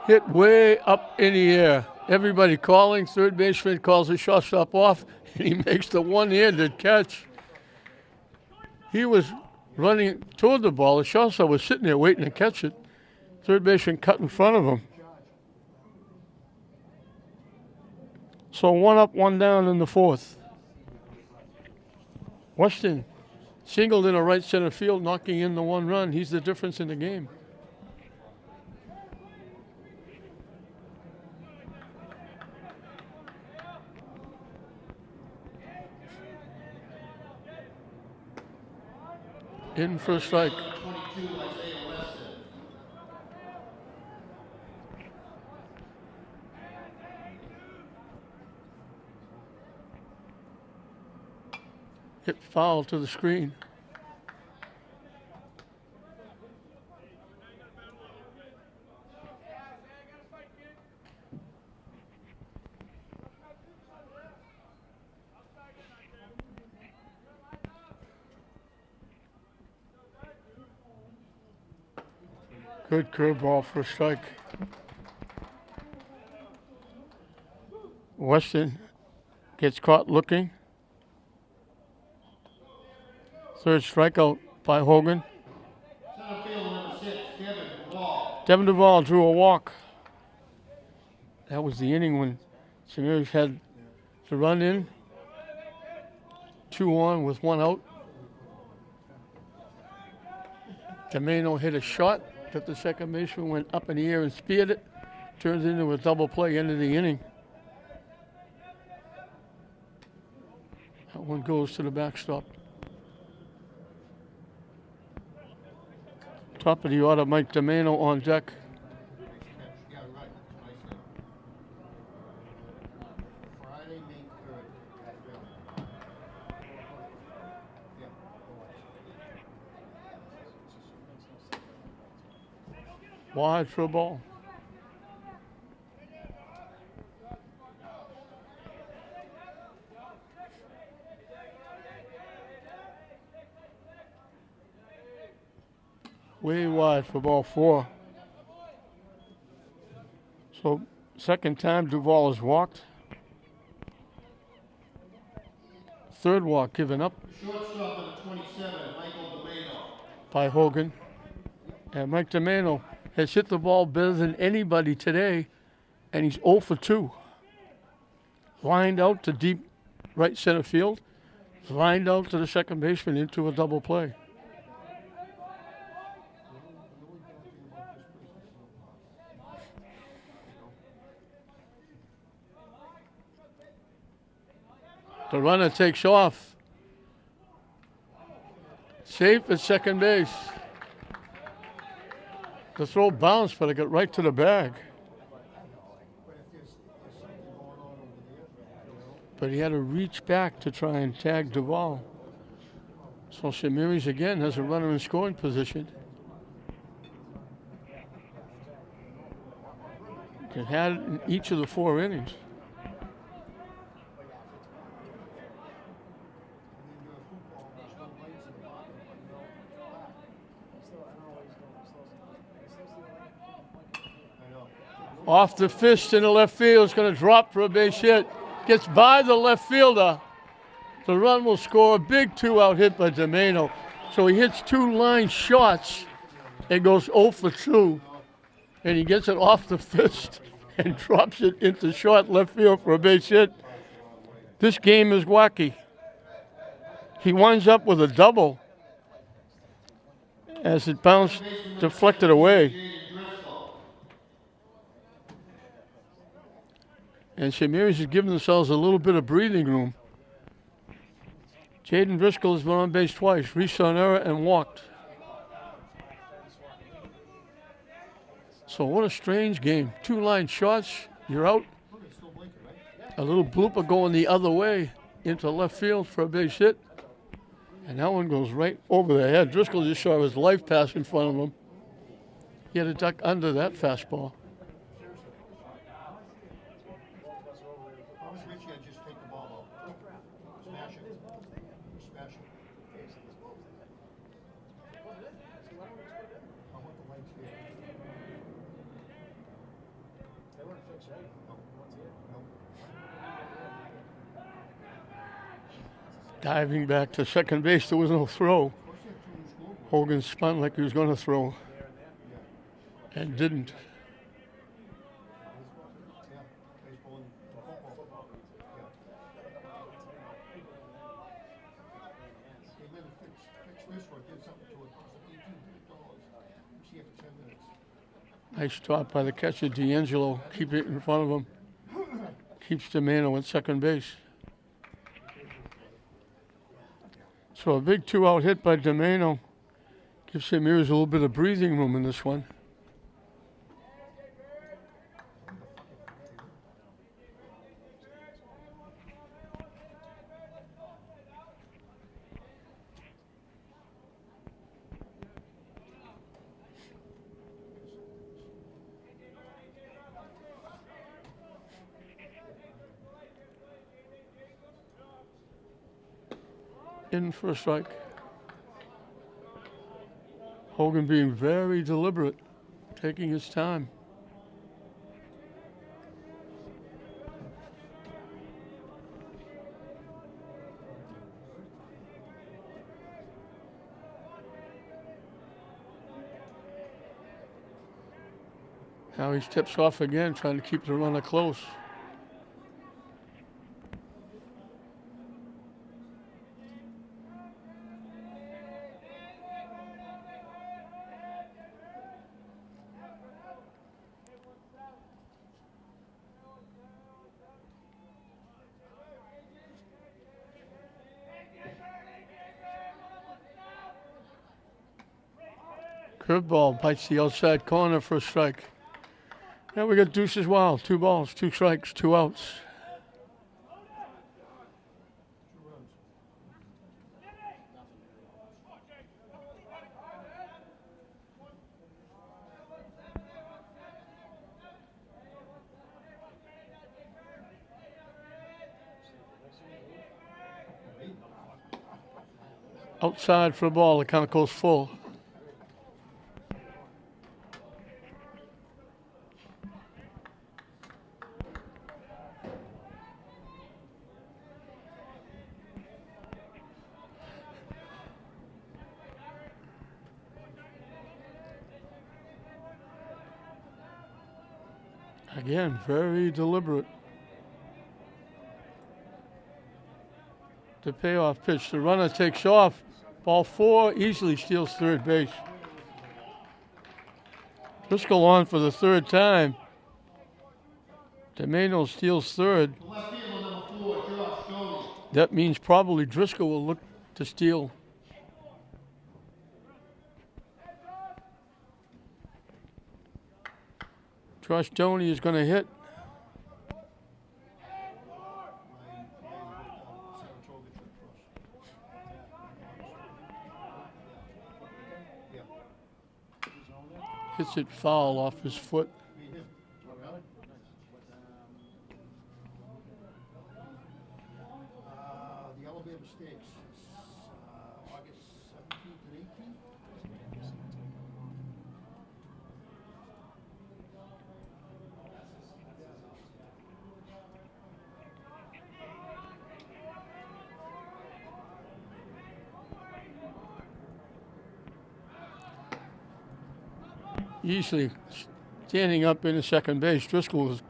Speaker 1: Hit way up in the air. Everybody calling. Third baseman calls the shortstop off, and he makes the one-handed catch. He was running toward the ball. The shortstop was sitting there waiting to catch it. Third baseman cut in front of him. So 1 up, 1 down in the fourth. Weston singled in a right center field, knocking in the 1 run. He's the difference in the game. In for a strike.
Speaker 2: 22, Isaiah Weston.
Speaker 1: Hit foul to the screen. Good curveball for a strike. Weston gets caught looking. Third strikeout by Hogan.
Speaker 2: Center fielder number 6, Devin Duvall.
Speaker 1: Devin Duvall drew a walk. That was the inning when St. Mary's had the run in. 2 on with 1 out. Domeno hit a shot that the second baseman went up in the air and speared it. Turns into a double play, end of the inning. That one goes to the backstop. Top of the order, Mike Domeno on deck.
Speaker 3: Yeah, right. Nice hit. Friday, May 3rd. Yeah.
Speaker 1: Wide for a ball. Way wide for ball 4. So second time Duvall has walked. Third walk given up
Speaker 2: Shortstop number 27, Michael Domeno.
Speaker 1: by Hogan. And Mike Domeno has hit the ball better than anybody today, and he's 0 for 2. Lined out to deep right center field, lined out to the second baseman into a double play. The runner takes off. Safe at second base. The throw bounced, but it got right to the bag.
Speaker 3: But if there's something going on over there, you know,
Speaker 1: But he had to reach back to try and tag Duvall. So St. Mary's again has a runner in scoring position. It had it in each of the 4 innings.
Speaker 3: and then the football, there's no
Speaker 1: Off the fist in the left field. It's going to drop for a base hit. Gets by the left fielder. The run will score. A big 2-out hit by DeMano. So he hits 2 line shots and goes 0 for 2. And he gets it off the fist and drops it into short left field for a base hit. This game is wacky. He winds up with a double as it bounced, deflected away. And St. Mary's is giving themselves a little bit of breathing room. Jaden Driscoll has been on base twice, reached on error and walked. So what a strange game. 2 line shots, you're out. A little blooper going the other way into left field for a base hit. And that one goes right over the head. Driscoll just saw his life pass in front of him. He had to duck under that fastball.
Speaker 3: Just take the ball out. Smash it. Smash it. I want the lights here. They weren't fixed, right? No.
Speaker 1: Diving back to second base, there was no throw. Hogan spun like he was going to throw and didn't. Nice stop by the catcher, D'Angelo. Keep it in front of him. Keeps DeMano at second base. So a big 2-out hit by DeMano. Gives St. Mary's a little bit of breathing room in this one. In for a strike. Hogan being very deliberate, taking his time. Now he steps off again, trying to keep the runner close. Curveball bites the outside corner for a strike. Now we got deuces wild. 2 balls, 2 strikes, 2 outs. Outside for a ball. The count goes full. Again, very deliberate. The payoff pitch. The runner takes off. Ball 4, easily steals third base. Driscoll on for the 3rd time. DeMano steals third. That means probably Driscoll will look to steal. Josh Doney is going to hit. Hits it foul off his foot.
Speaker 3: The Alabama Stakes, August 17th and 18th.
Speaker 1: easily standing up in the second base. Driscoll was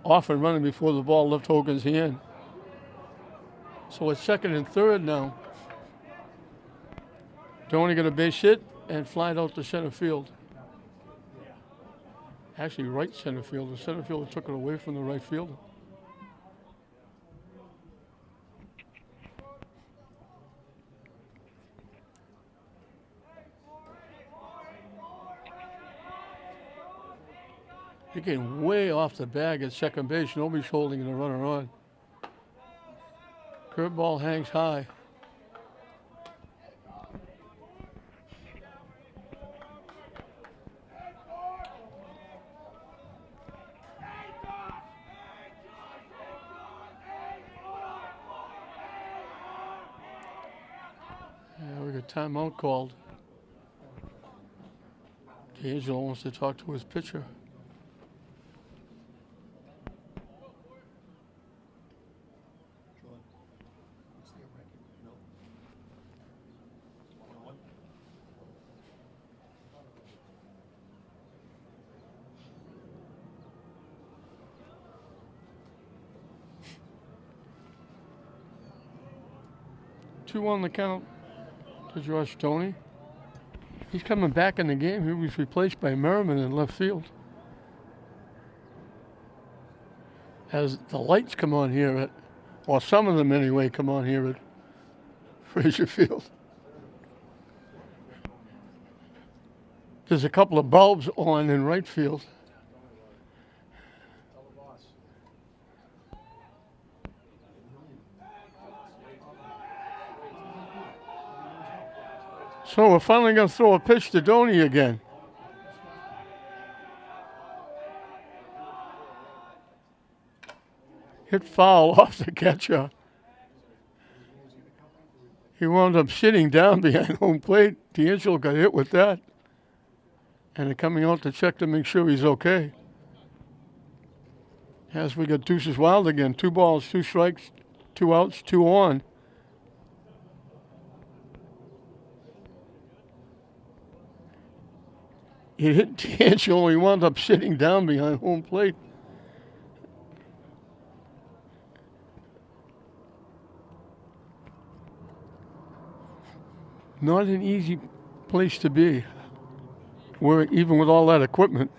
Speaker 1: off and running before the ball left Hogan's hand. So it's second and third now. Donnie got a base hit and flied out to center field. Actually, right center field. The center fielder took it away from the right fielder. You're getting way off the bag at second base. Nobody's holding the runner on. Curveball hangs high. Yeah, we got timeout called. D'Angelo wants to talk to his pitcher. Two on the count to Josh Stoney. He's coming back in the game. He was replaced by Merriman in left field. As the lights come on here at, or some of them anyway, come on here at Frazier Field. There's a couple of bulbs on in right field. So we're finally going to throw a pitch to Doney again. Hit foul off the catcher. He wound up sitting down behind home plate. D'Angelo got hit with that. And they're coming out to check to make sure he's okay. As we got deuces wild again. 2 balls, 2 strikes, 2 outs, 2 on. He hit D'Angelo and he wound up sitting down behind home plate. Not an easy place to be, where even with all that equipment.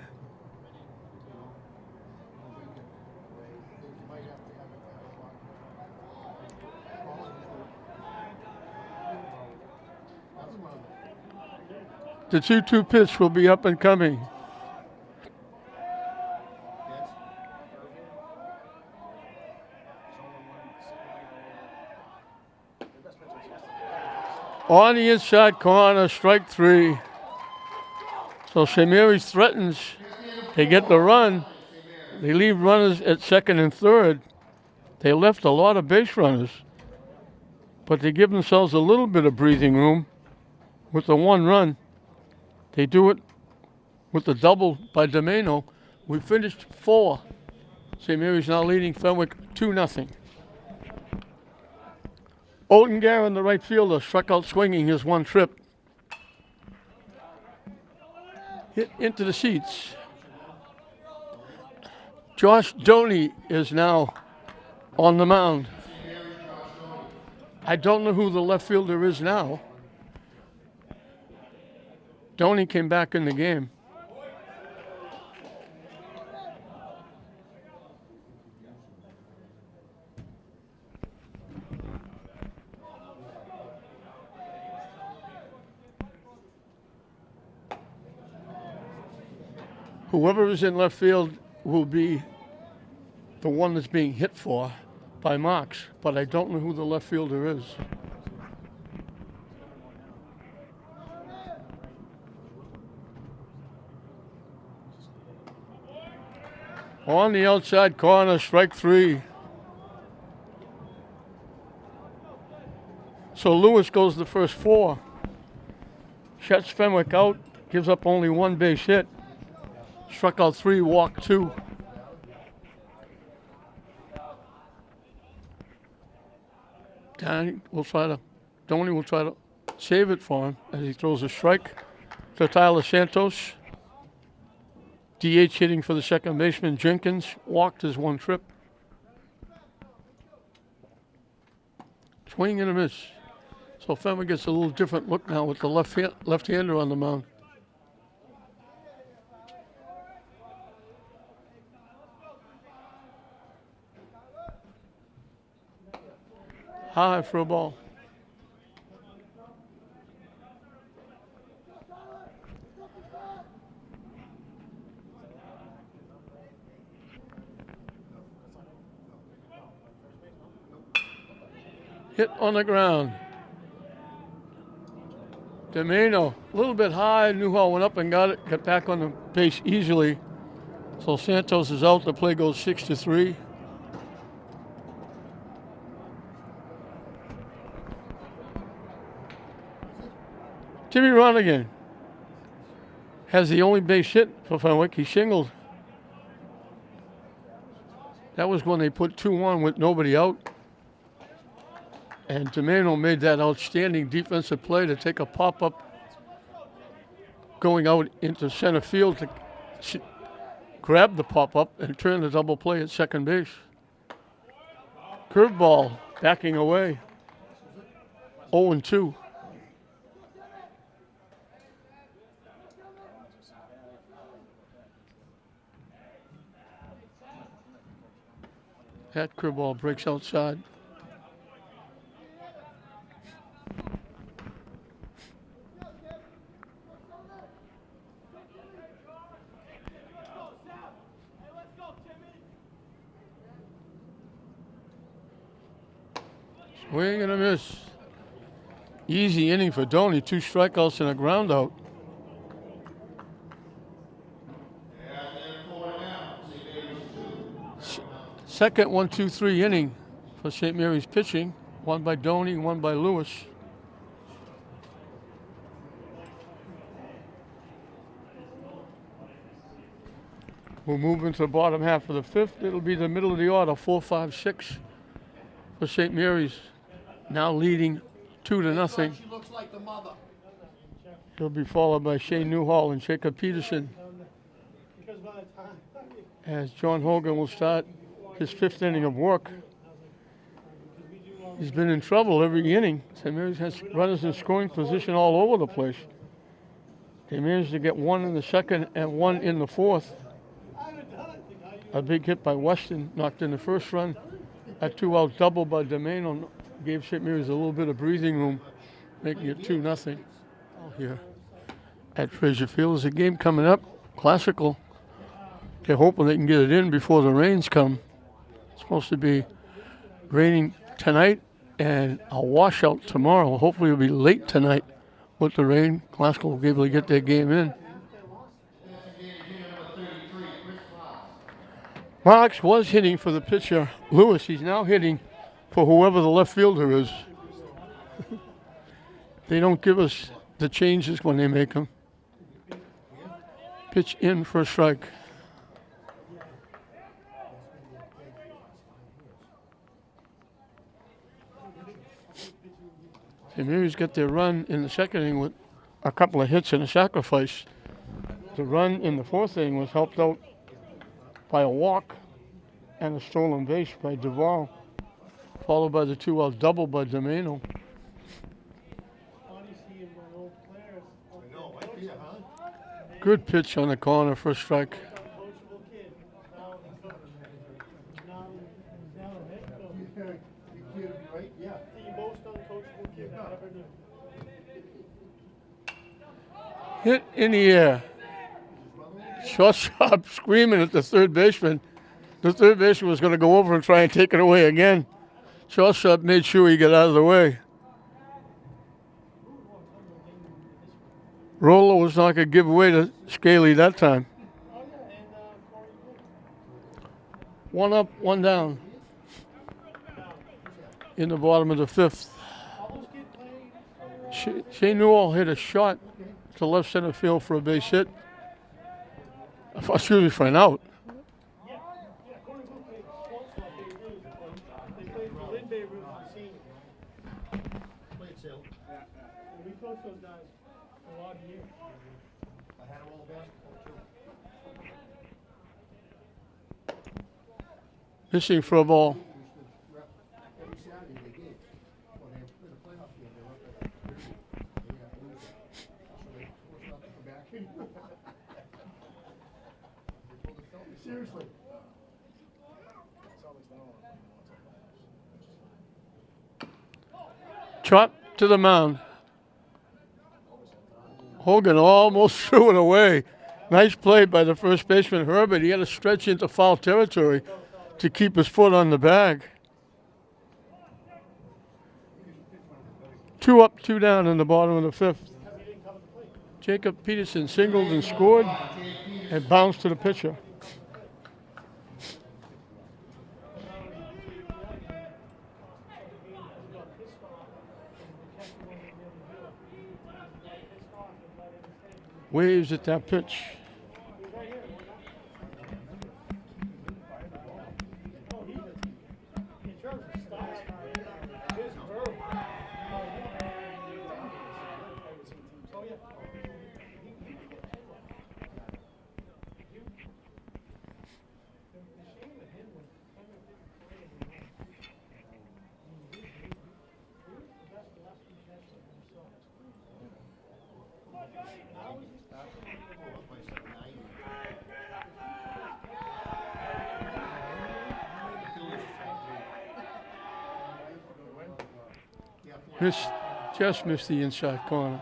Speaker 1: The 2-2 pitch will be up and coming. On the inside corner, strike 3. So St. Mary's threatens. They get the run. They leave runners at second and third. They left a lot of base runners, but they give themselves a little bit of breathing room with the 1 run. They do it with the double by Domeno. We finished 4. St. Mary's now leading Fenwick 2-0. Oettinger, the right fielder, struck out swinging his 1 trip. Hit into the seats. Josh Doney is now on the mound. I don't know who the left fielder is now. Doney came back in the game. Whoever is in left field will be the one that's being hit for by Marks, but I don't know who the left fielder is. On the outside corner, strike 3. So Lewis goes the first 4. Shuts Fenwick out, gives up only 1 base hit. Struck out 3, walked 2. Doney will try to save it for him as he throws a strike to Tyler Santos. DH hitting for the second baseman. Jenkins walked his one trip. Swing and a miss. So Fenwick gets a little different look now with the left-hander on the mound. High for a ball. Hit on the ground. Domeno, a little bit high. Newhall went up and got it. Got back on the base easily. So Santos is out. The play goes 6-3. Timmy Ronigan has the only base hit for Fenwick. He singled. That was when they put 2-1 with nobody out. And Domeno made that outstanding defensive play to take a pop-up going out into center field to grab the pop-up and turn the double play at second base. Curveball backing away. 0-2. That curveball breaks outside. Swing and a miss. Easy inning for Doney. 2 strikeouts and a ground out. Second 1-2-3 inning for St. Mary's pitching. One by Doney, one by Lewis. We'll move into the bottom half of the fifth. It'll be the middle of the order, 4-5-6 for St. Mary's. Now leading 2-0.
Speaker 3: She looks like the mother.
Speaker 1: He'll be followed by Shane Newhall and Jacob Peterson. As John Hogan will start his 5th inning of work. He's been in trouble every inning. St. Mary's has runners in scoring position all over the place. They managed to get 1 in the second and 1 in the fourth. A big hit by Weston knocked in the first run. A 2-out double by Domeno gave St. Mary's a little bit of breathing room, making it 2-0 here at Fraser Field. There's a game coming up, Classical. They're hoping they can get it in before the rains come. It's supposed to be raining tonight and a washout tomorrow. Hopefully it'll be late tonight with the rain. Classical will be able to get their game in. Marks was hitting for the pitcher, Lewis. He's now hitting for whoever the left fielder is. They don't give us the changes when they make them. Pitch in for a strike. St. Mary's got their run in the second inning with a couple of hits and a sacrifice. The run in the fourth inning was helped out by a walk and a stolen base by Duvall, followed by the 2-out double by Domeno. Good pitch on the corner for a strike. Hit in the air. Shortstop screaming at the third baseman. The third baseman was going to go over and try and take it away again. Shortstop made sure he got out of the way. Rollo was not going to give away to Scaly that time. 1 up, 1 down. In the bottom of the fifth. Shane Newell hit a shot to left center field for a base hit. Excuse me, for an out. Missing for a ball.
Speaker 3: Every Saturday they game. Well, they played a playoff game, they were up at 30. They got losing. So they forced not to come back in. Seriously.
Speaker 1: Chop to the mound. Hogan almost threw it away. Nice play by the first baseman, Herbert. He had to stretch into foul territory to keep his foot on the bag. 2 up, 2 down in the bottom of the 5th. Jacob Peterson singled and scored and bounced to the pitcher. Waves at that pitch. Just missed the inside corner.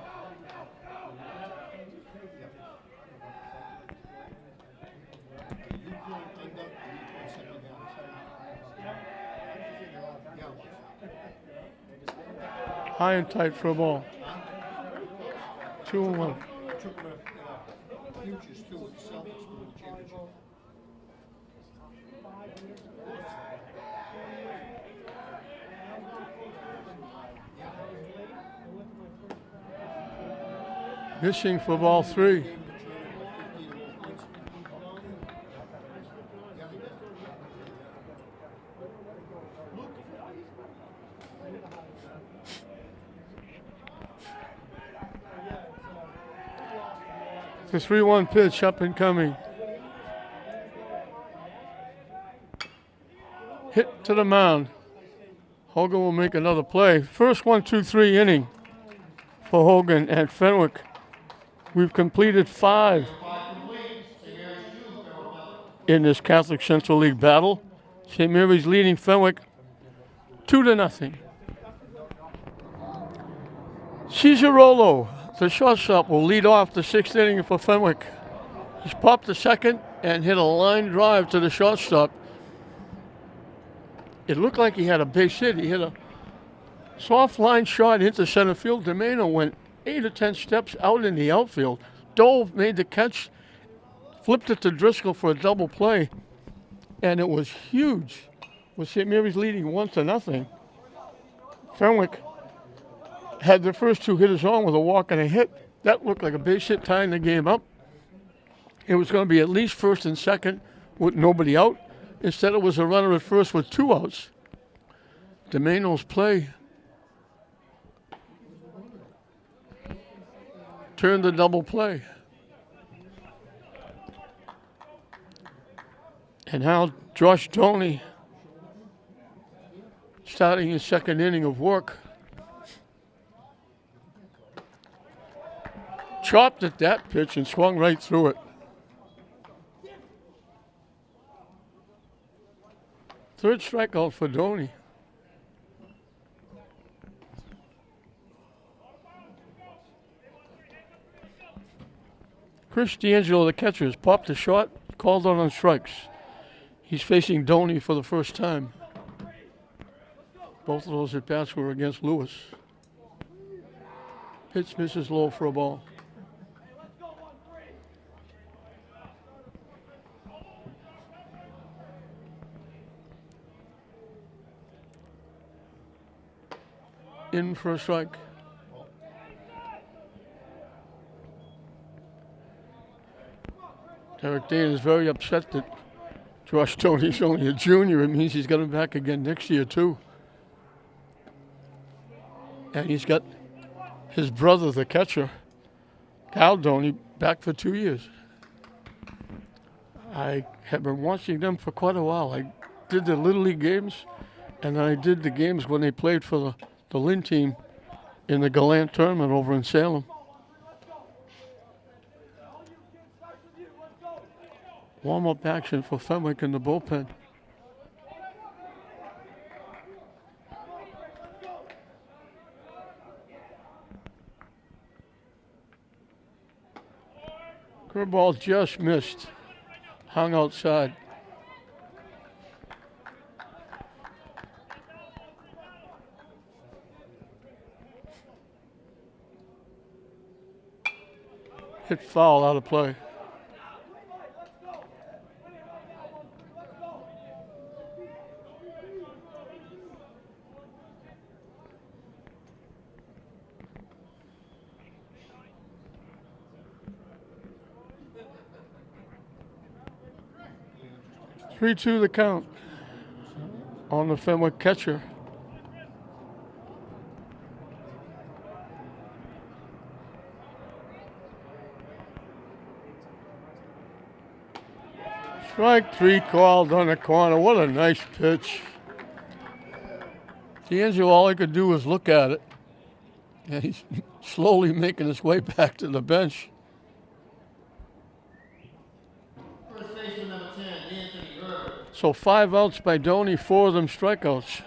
Speaker 1: High and tight for a ball. 2-1.
Speaker 3: Futures too with the Celtics for the championship.
Speaker 1: Missing for ball 3. The 3-1 pitch up and coming. Hit to the mound. Hogan will make another play. First 1-2-3 inning for Hogan at Fenwick. We've completed 5 in this Catholic Central League battle. St. Mary's leading Fenwick 2-0. Cesarolo, the shortstop, will lead off the 6th inning for Fenwick. He's popped the second and hit a line drive to the shortstop. It looked like he had a base hit. He hit a soft line shot into center field. Domeno went 8 or 10 steps out in the outfield. Dove made the catch, flipped it to Driscoll for a double play, and it was huge. With St. Mary's leading 1-0. Fenwick had their first 2 hitters on with a walk and a hit. That looked like a base hit tying the game up. It was going to be at least first and second with nobody out. Instead, it was a runner at first with 2 outs. Domeno's play turned the double play. And now Josh Doney starting his 2nd inning of work. Chopped at that pitch and swung right through it. 3rd strikeout for Doney. Chris D'Angelo, the catcher, has popped a shot, called on strikes. He's facing Doney for the first time. Both of those at-bats were against Lewis. Pitch misses low for a ball. In for a strike. Derek Dane is very upset that Josh Doney's only a junior. It means he's got him back again next year, too. And he's got his brother, the catcher, Kyle Doney, back for 2 years. I have been watching them for quite a while. I did the Little League games, and then I did the games when they played for the Lynn team in the Gallant tournament over in Salem. Warm-up action for Fenwick in the bullpen. Curveball just missed. Hung outside. Hit foul out of play. Three, 2 the count on the Fenwick catcher. Strike 3 called on the corner. What a nice pitch. D'Angelo, all he could do was look at it. And he's slowly making his way back to the bench.
Speaker 2: First baseman number 10, Anthony Herbert.
Speaker 1: So 5 outs by Doney, 4 of them strikeouts.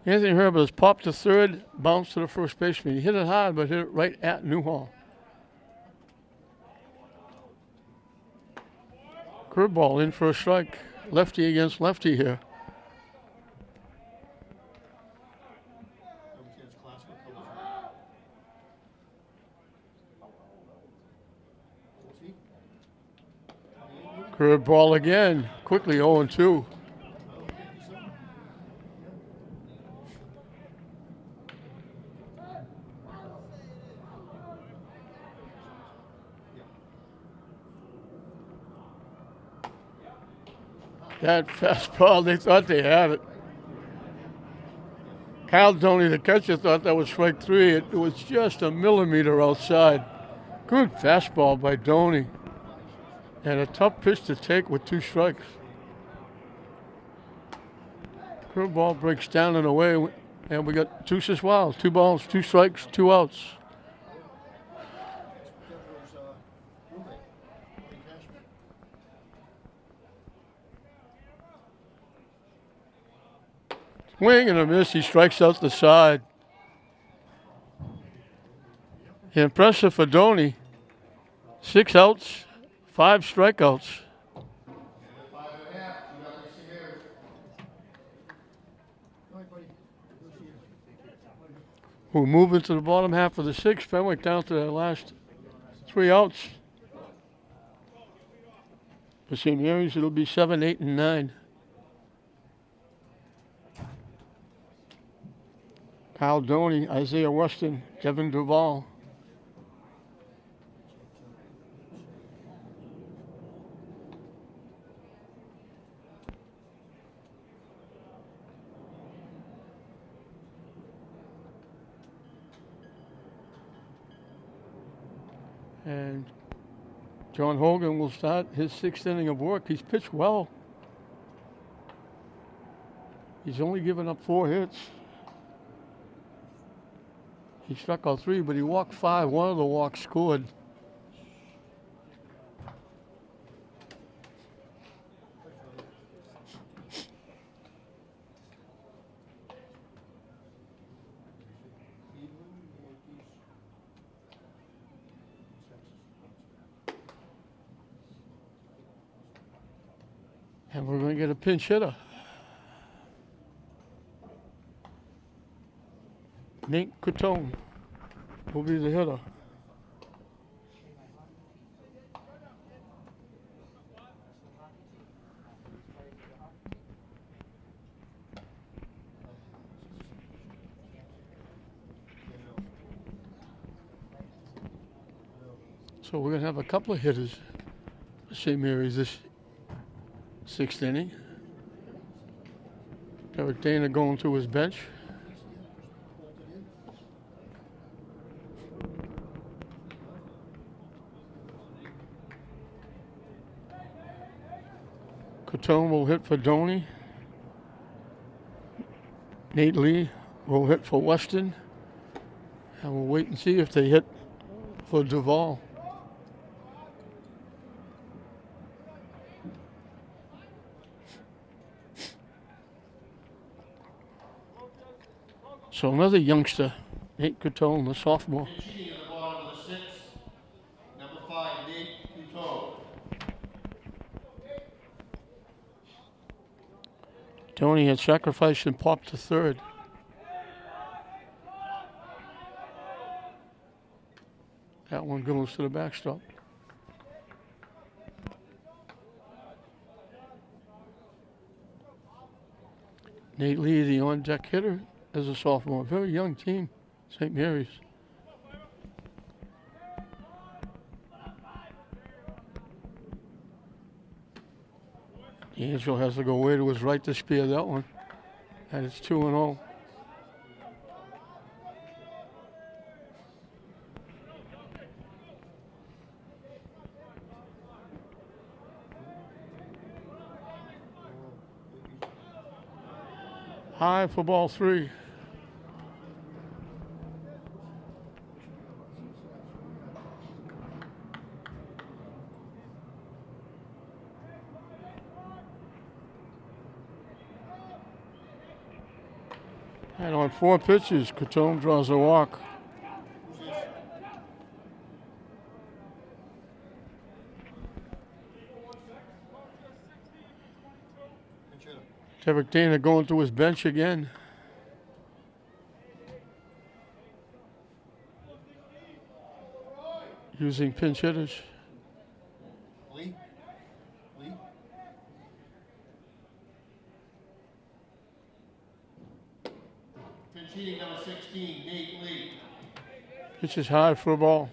Speaker 1: Anthony Herbert has popped to third, bounced to the first baseman. He hit it hard, but hit it right at Newhall. Curveball in for a strike. Lefty against lefty here. Curveball again. Quickly 0-2. That fastball, they thought they had it. Kyle Doney, the catcher, thought that was strike 3. It was just a millimeter outside. Good fastball by Doney. And a tough pitch to take with 2 strikes. Curveball breaks down and away, and we got 2 Siswalls, 2 balls, 2 strikes, 2 outs. Swing and a miss. He strikes out the side. Impressive for Doney. 6 outs, 5 strikeouts. We'll move into the bottom half of the 6th. Fenwick down to their last 3 outs. For St. Mary's, it'll be 7, 8, and 9. Kyle Doney, Isaiah Weston, Kevin Duvall. And John Hogan will start his 6th inning of work. He's pitched well. He's only given up 4 hits. He struck out 3, but he walked 5. One of the walks scored. And we're going to get a pinch hitter. Nate Cotone will be the hitter. So we're going to have a couple of hitters for St. Mary's this 6th inning. Eric Dana going to his bench. Catone will hit for Doney. Nate Lee will hit for Weston. And we'll wait and see if they hit for Duval. So another youngster, Nate Catone, the sophomore.
Speaker 2: Cheating at the bottom of the sixth. Number 5, Nate Couteau.
Speaker 1: Tony had sacrificed and popped to third. That one goes to the backstop. Nate Lee, the on-deck hitter, as a sophomore. Very young team, St. Mary's. D'Angelo has to go way to his right to spear that one. And it's 2-0. High for ball 3. And on 4 pitches, Catone draws a walk. Derek Dana going to his bench again. Using pinch hitters.
Speaker 3: Lee? Lee?
Speaker 2: Pinch hitting number 16, Nate Lee.
Speaker 1: Pitch is high for a ball.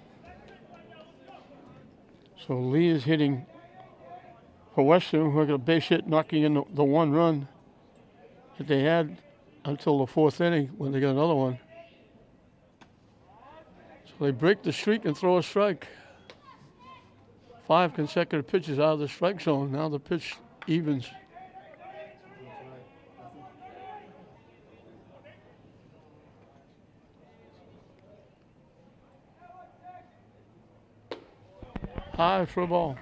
Speaker 1: So Lee is hitting for Western, who got a base hit knocking in the 1 run that they had until the 4th inning when they got another one. So they break the streak and throw a strike. 5 consecutive pitches out of the strike zone. Now the pitch evens. High for a ball.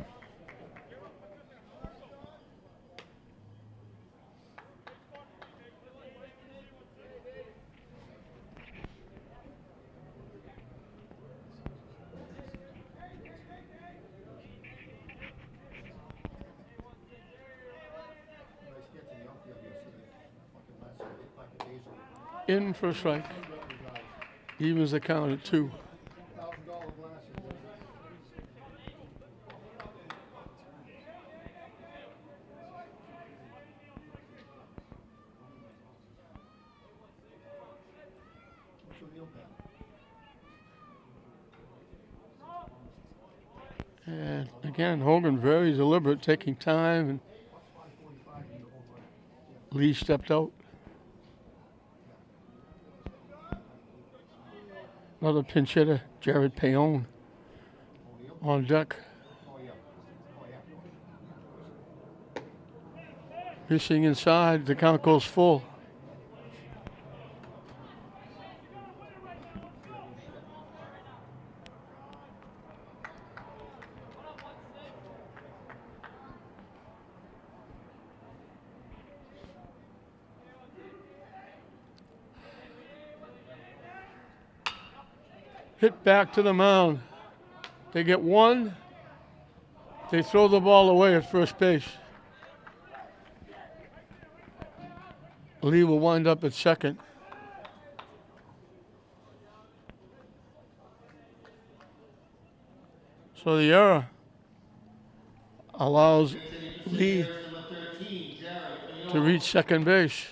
Speaker 1: In for a strike. Evens the count at 2. And again, Hogan very deliberate, taking time, and Lee stepped out. Another pinch hitter, Jared Payon, on deck. Missing inside, the count goes full. Hit back to the mound. They get 1. They throw the ball away at first base. Lee will wind up at second. So the error allows Lee to reach second base.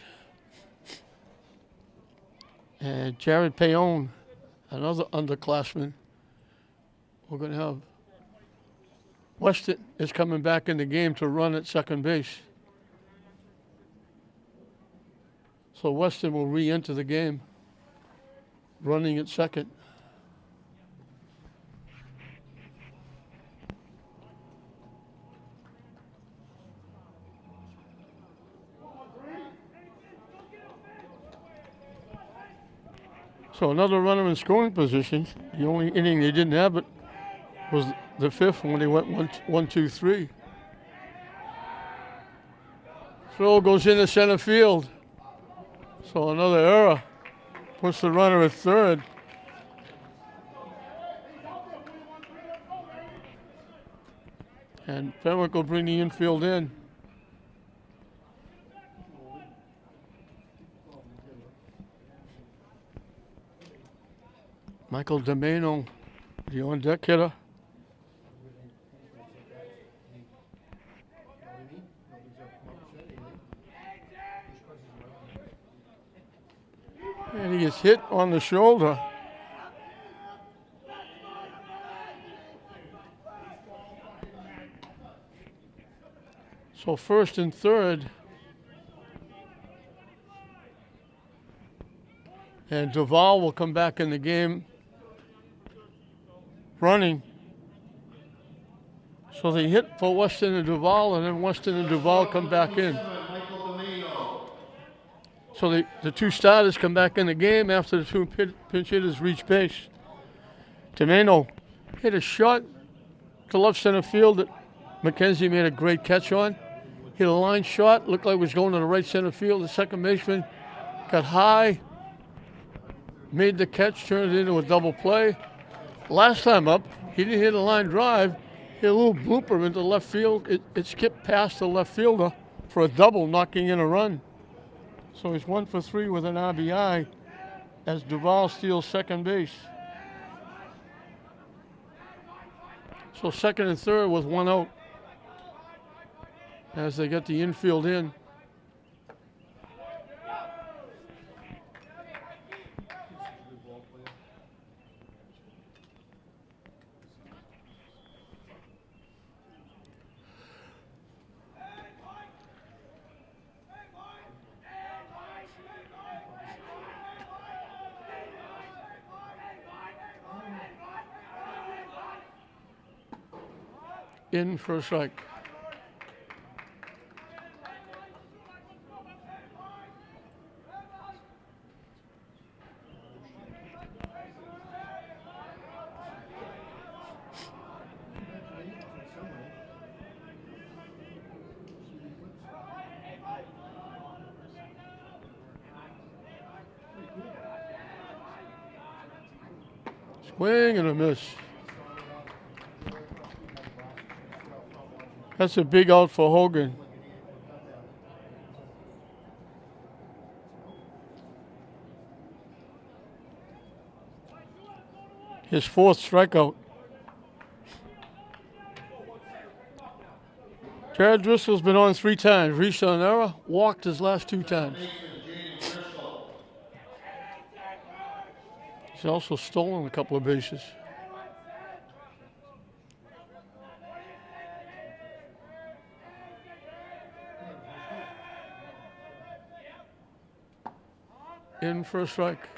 Speaker 1: And Jared Payon, another underclassman. We're going to have Weston is coming back in the game to run at second base. So Weston will re-enter the game, running at second. So another runner in scoring position. The only inning they didn't have it was the fifth when they went 1-2-3. Throw goes into center field. So another error puts the runner at third. And Fenwick will bring the infield in. Michael DeMano, the on-deck hitter. And he gets hit on the shoulder. So first and third. And Duval will come back in the game running. So they hit for Weston and Duval, and then Weston and Duval come back in. So the two starters come back in the game after the two pinch hitters reach base. Tomeno hit a shot to left center field that McKenzie made a great catch on. Hit a line shot, looked like it was going to the right center field. The second baseman got high, made the catch, turned it into a double play. Last time up, he didn't hit a line drive, hit a little blooper into left field. It skipped past the left fielder for a double, knocking in a run. So he's 1 for 3 with an RBI as Duval steals second base. So second and third with one out as they get the infield in. In for a strike. Swing and a miss. That's a big out for Hogan. His fourth strikeout. Jared Driscoll's been on 3 times. Reached on an error, walked his last 2 times. He's also stolen a couple of bases. In for a strike.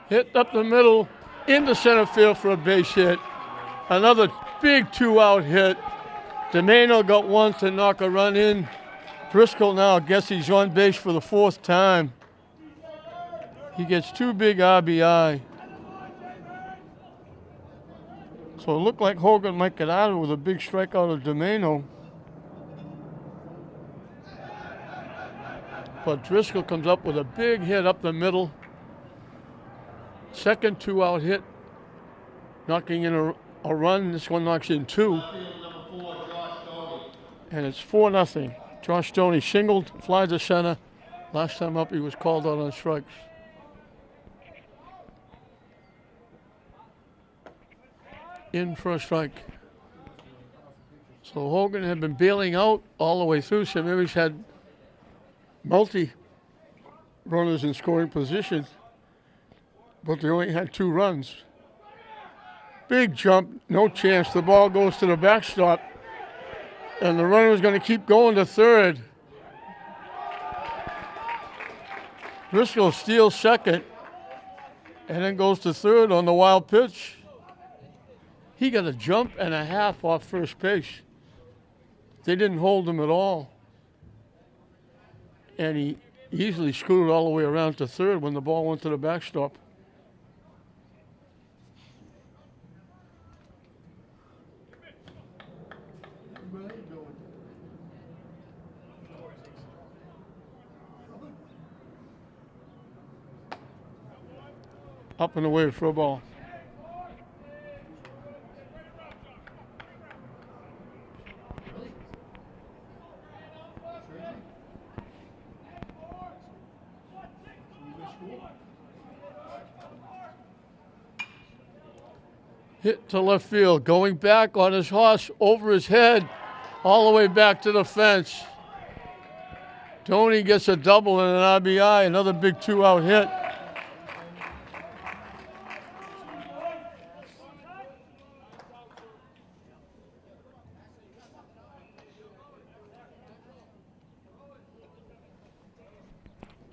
Speaker 1: Hit up the middle into center field for a base hit. Another big 2-out hit. DeMano got one to knock a run in. Driscoll now gets he's on base for the 4th time. He gets 2 big RBI. So it looked like Hogan might get out of it with a big strikeout of DeMano. But Driscoll comes up with a big hit up the middle. Second 2-out hit, knocking in a run. This one knocks in 2. And it's 4-0. Josh Stoney singled, fly to center. Last time up, he was called out on strikes. In for a strike. So Hogan had been bailing out all the way through. St. Mary's had multi-runners in scoring position, but they only had 2 runs. Big jump, no chance. The ball goes to the backstop. And the runner is going to keep going to third. Driscoll steals second and then goes to third on the wild pitch. He got a jump and a half off first base. They didn't hold him at all. And he easily scooted all the way around to third when the ball went to the backstop.
Speaker 3: Where are you going?
Speaker 1: Up and away for a ball.
Speaker 3: Really? Surgery? You go to school?
Speaker 1: Hit to left field, going back on his horse, over his head, all the way back to the fence. Tony gets a double and an RBI, another big 2-out hit.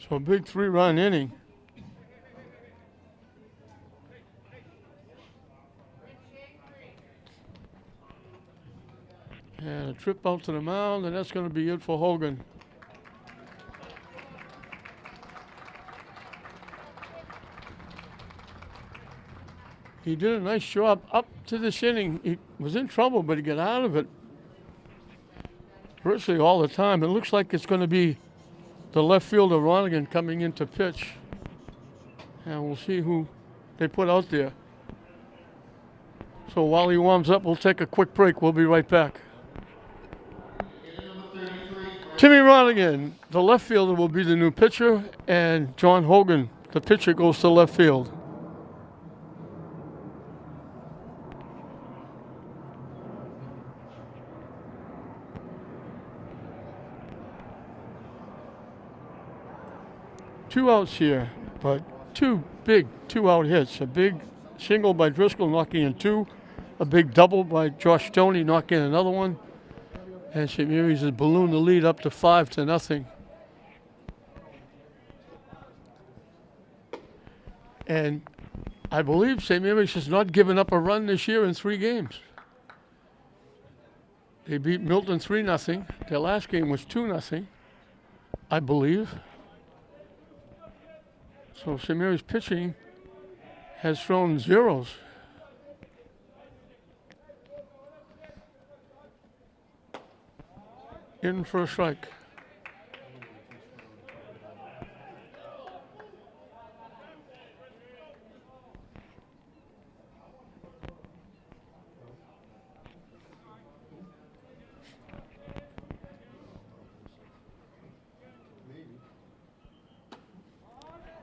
Speaker 1: So a big 3-run inning. And a trip out to the mound, and that's going to be it for Hogan. He did a nice job up to this inning. He was in trouble, but he got out of it virtually all the time. It looks like it's going to be the left fielder, Ronigan, coming in to pitch. And we'll see who they put out there. So while he warms up, we'll take a quick break. We'll be right back. Timmy Ronigan, the left fielder, will be the new pitcher, and John Hogan, the pitcher, goes to left field. Two outs here, but two big 2-out hits. A big single by Driscoll knocking in 2, a big double by Josh Stoney knocking in another one. And St. Mary's has ballooned the lead up to 5-0. And I believe St. Mary's has not given up a run this year in 3 games. They beat Milton 3-0. Their last game was 2-0, I believe. So St. Mary's pitching has thrown zeros. In for a strike.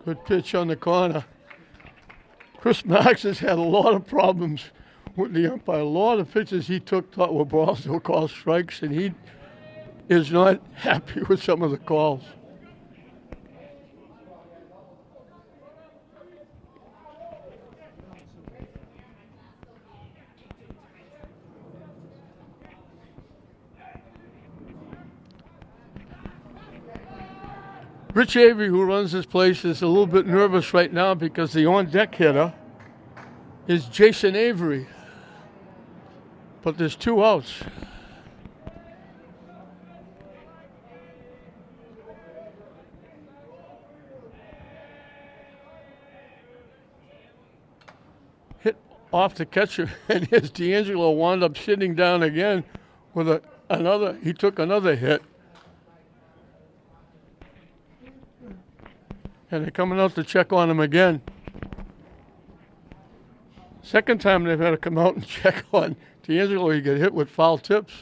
Speaker 1: Good pitch on the corner. Chris Marks has had a lot of problems with the umpire. A lot of pitches he took thought were balls, he'll call strikes, and he is not happy with some of the calls. Rich Avery, who runs this place, is a little bit nervous right now because the on-deck hitter is Jason Avery. But there's 2 outs. Hit off the catcher, and here's D'Angelo wound up sitting down again with another. He took another hit. And they're coming out to check on him again. Second time they've had to come out and check on D'Angelo. He got hit with foul tips.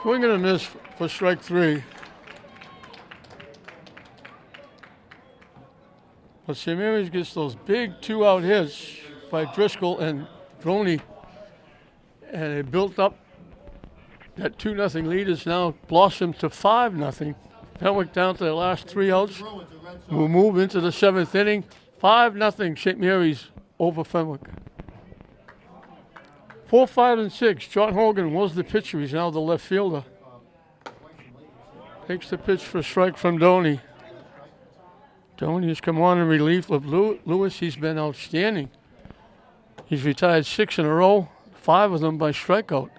Speaker 1: Swing and a miss for strike 3. But St. Mary's gets those big 2-out hits by Driscoll and Droney, and it built up. That 2-0 lead has now blossomed to 5-0. Fenwick down to the last 3 outs.
Speaker 3: Bruins, the Red Sox.
Speaker 1: We'll move into the 7th inning. 5-0 St. Mary's over Fenwick. 4, 5, and 6. John Hogan was the pitcher. He's now the left fielder. Takes the pitch for a strike from Doney. Doney has come on in relief of Lewis. He's been outstanding. He's retired 6 in a row, 5 of them by strikeout.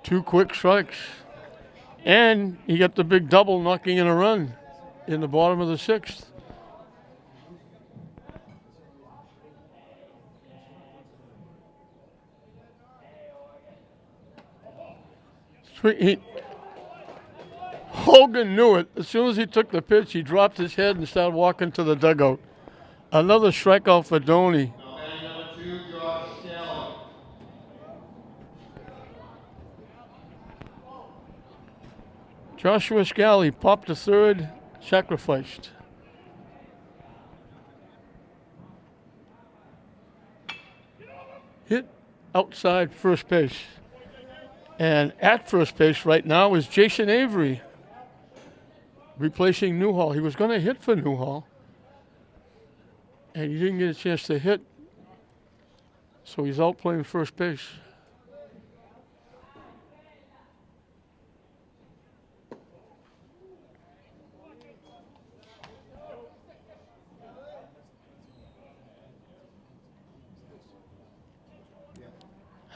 Speaker 1: 2 quick strikes. And he got the big double, knocking in a run in the bottom of the 6th. Hogan knew it. As soon as he took the pitch, he dropped his head and started walking to the dugout. Another strikeout for Doney.
Speaker 2: Number 2, Josh Scally.
Speaker 1: Joshua Scally popped to third, sacrificed. Hit outside first base. And at first base right now is Jason Avery, replacing Newhall. He was going to hit for Newhall, and he didn't get a chance to hit, so he's out playing first base.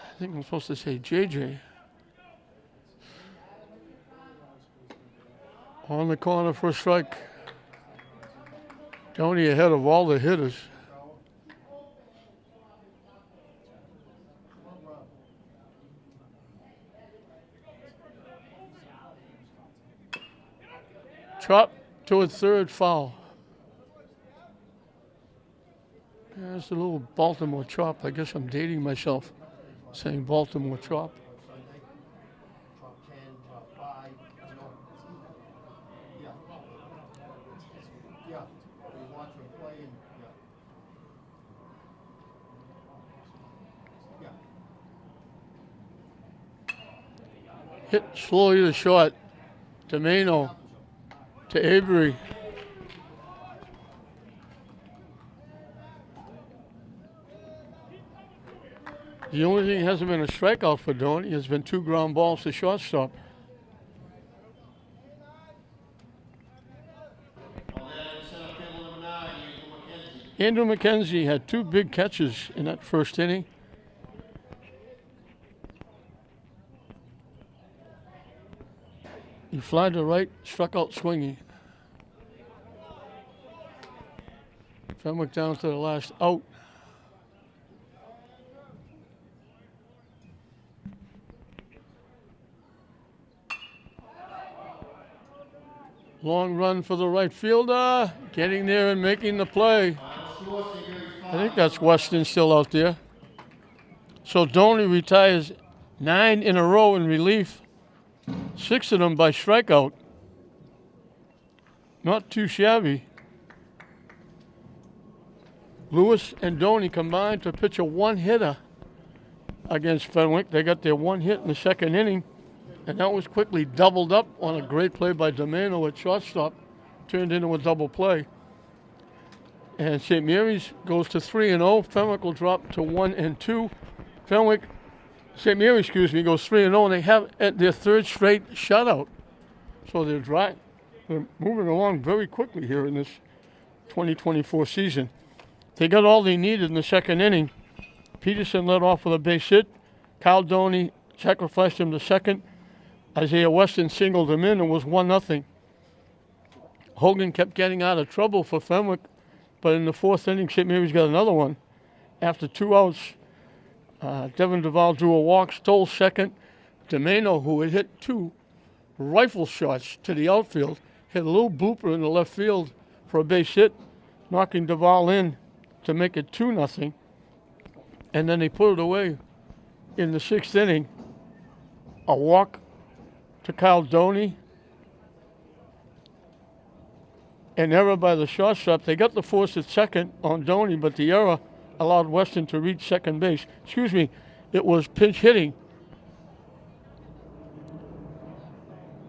Speaker 1: I think I'm supposed to say JJ. On the corner for a strike. Doney ahead of all the hitters. Chop to a third, foul. There's a little Baltimore chop. I guess I'm dating myself saying Baltimore chop.
Speaker 3: Drop 10, drop 5, you know. Yeah. Yeah. We watch him play and, yeah.
Speaker 1: Hit slowly to short. Domeno to Avery. The only thing that hasn't been a strikeout for Doney has been 2 ground balls to shortstop. Andrew McKenzie had 2 big catches in that first inning. He flied to right, struck out swinging. Fenwick down to the last out. Long run for the right fielder, getting there and making the play. I think that's Weston still out there. So Doney retires 9 in a row in relief, 6 of them by strikeout. Not too shabby. Lewis and Doney combined to pitch a 1-hitter against Fenwick. They got their 1 hit in the second inning, and that was quickly doubled up on a great play by Domeno at shortstop, turned into a double play. And St. Mary's goes to 3-0. Fenwick will drop to 1-2. St. Mary's, goes 3-0, and they have their 3rd straight shutout. So they're moving along very quickly here in this 2024 season. They got all they needed in the second inning. Peterson led off with a base hit. Kyle Doney sacrificed him to second. Isaiah Weston singled him in and was 1-0. Hogan kept getting out of trouble for Fenwick, but in the 4th inning, St. Mary's got another one. After 2 outs, Devin Duval drew a walk, stole second. Domeno, who had hit 2 rifle shots to the outfield, hit a little blooper in the left field for a base hit, knocking Duval in to make it 2-0. And then they put it away in the 6th inning. A walk to Kyle Doney an error by the shortstop. They got the force at second on Doney, but the error allowed Weston to reach second base. Excuse me, it was pinch hitting.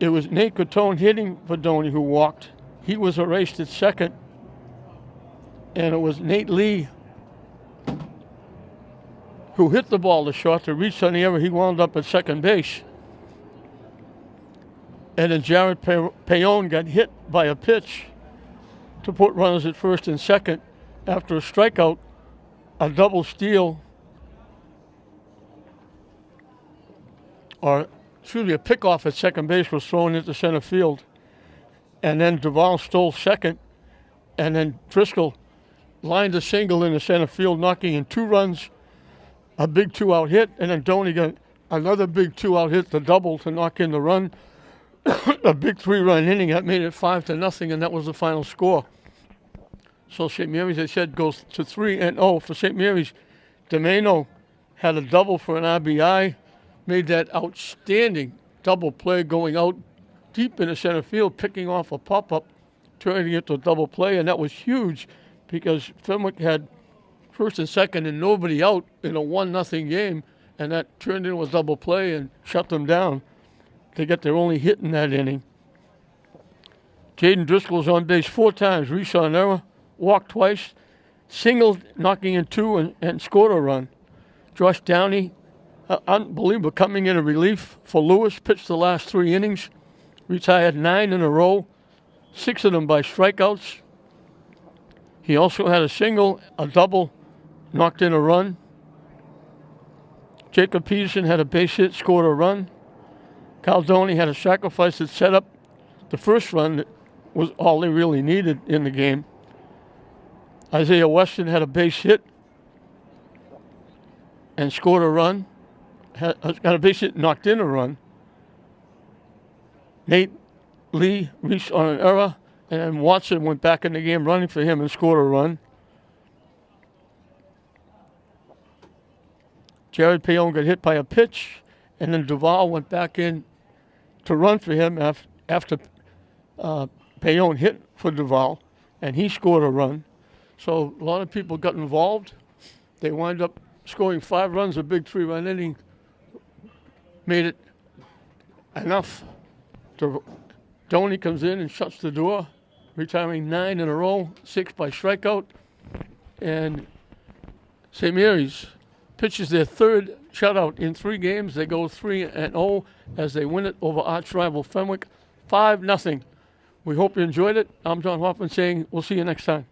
Speaker 1: It was Nate Cotone hitting for Doney who walked. He was erased at second. And it was Nate Lee who hit the ball to short to reach on the error. He wound up at second base. And then Jared Payon got hit by a pitch to put runners at first and second after a strikeout, a double steal, or excuse me, a pickoff at second base was thrown into center field. And then Duvall stole second, and then Driscoll lined a single in the center field, knocking in 2 runs, a big 2-out hit, and then Doney got another big 2-out hit, the double to knock in the run. A big 3-run inning that made it 5-0, and that was the final score. So St. Mary's, they said, goes to 3-0 for St. Mary's. DeMeno had a double for an RBI, made that outstanding double play going out deep in the center field, picking off a pop-up, turning it into a double play, and that was huge because Fenwick had first and second and nobody out in a 1-0 game, and that turned into a double play and shut them down. They got their only hit in that inning. Jaden Driscoll was on base 4 times, reached on error, walked twice, singled, knocking in 2, and scored a run. Josh Downey, unbelievable, coming in a relief for Lewis, pitched the last 3 innings, retired 9 in a row, 6 of them by strikeouts. He also had a single, a double, knocked in a run. Jacob Peterson had a base hit, scored a run. Kyle Doney had a sacrifice that set up the first run that was all they really needed in the game. Isaiah Weston had a base hit and scored a run. Got a base hit, knocked in a run. Nate Lee reached on an error, and then Watson went back in the game running for him and scored a run. Jared Payon got hit by a pitch, and then Duvall went back in to run for him after Payon hit for Duvall, and he scored a run. So a lot of people got involved. They wound up scoring 5 runs, a big 3-run inning, made it enough. Doney comes in and shuts the door, retiring 9 in a row, 6 by strikeout. And St. Mary's pitches their 3rd shutout in 3 games. They go 3-0 as they win it over arch rival Fenwick, 5-0. We hope you enjoyed it. I'm John Hoffman saying we'll see you next time.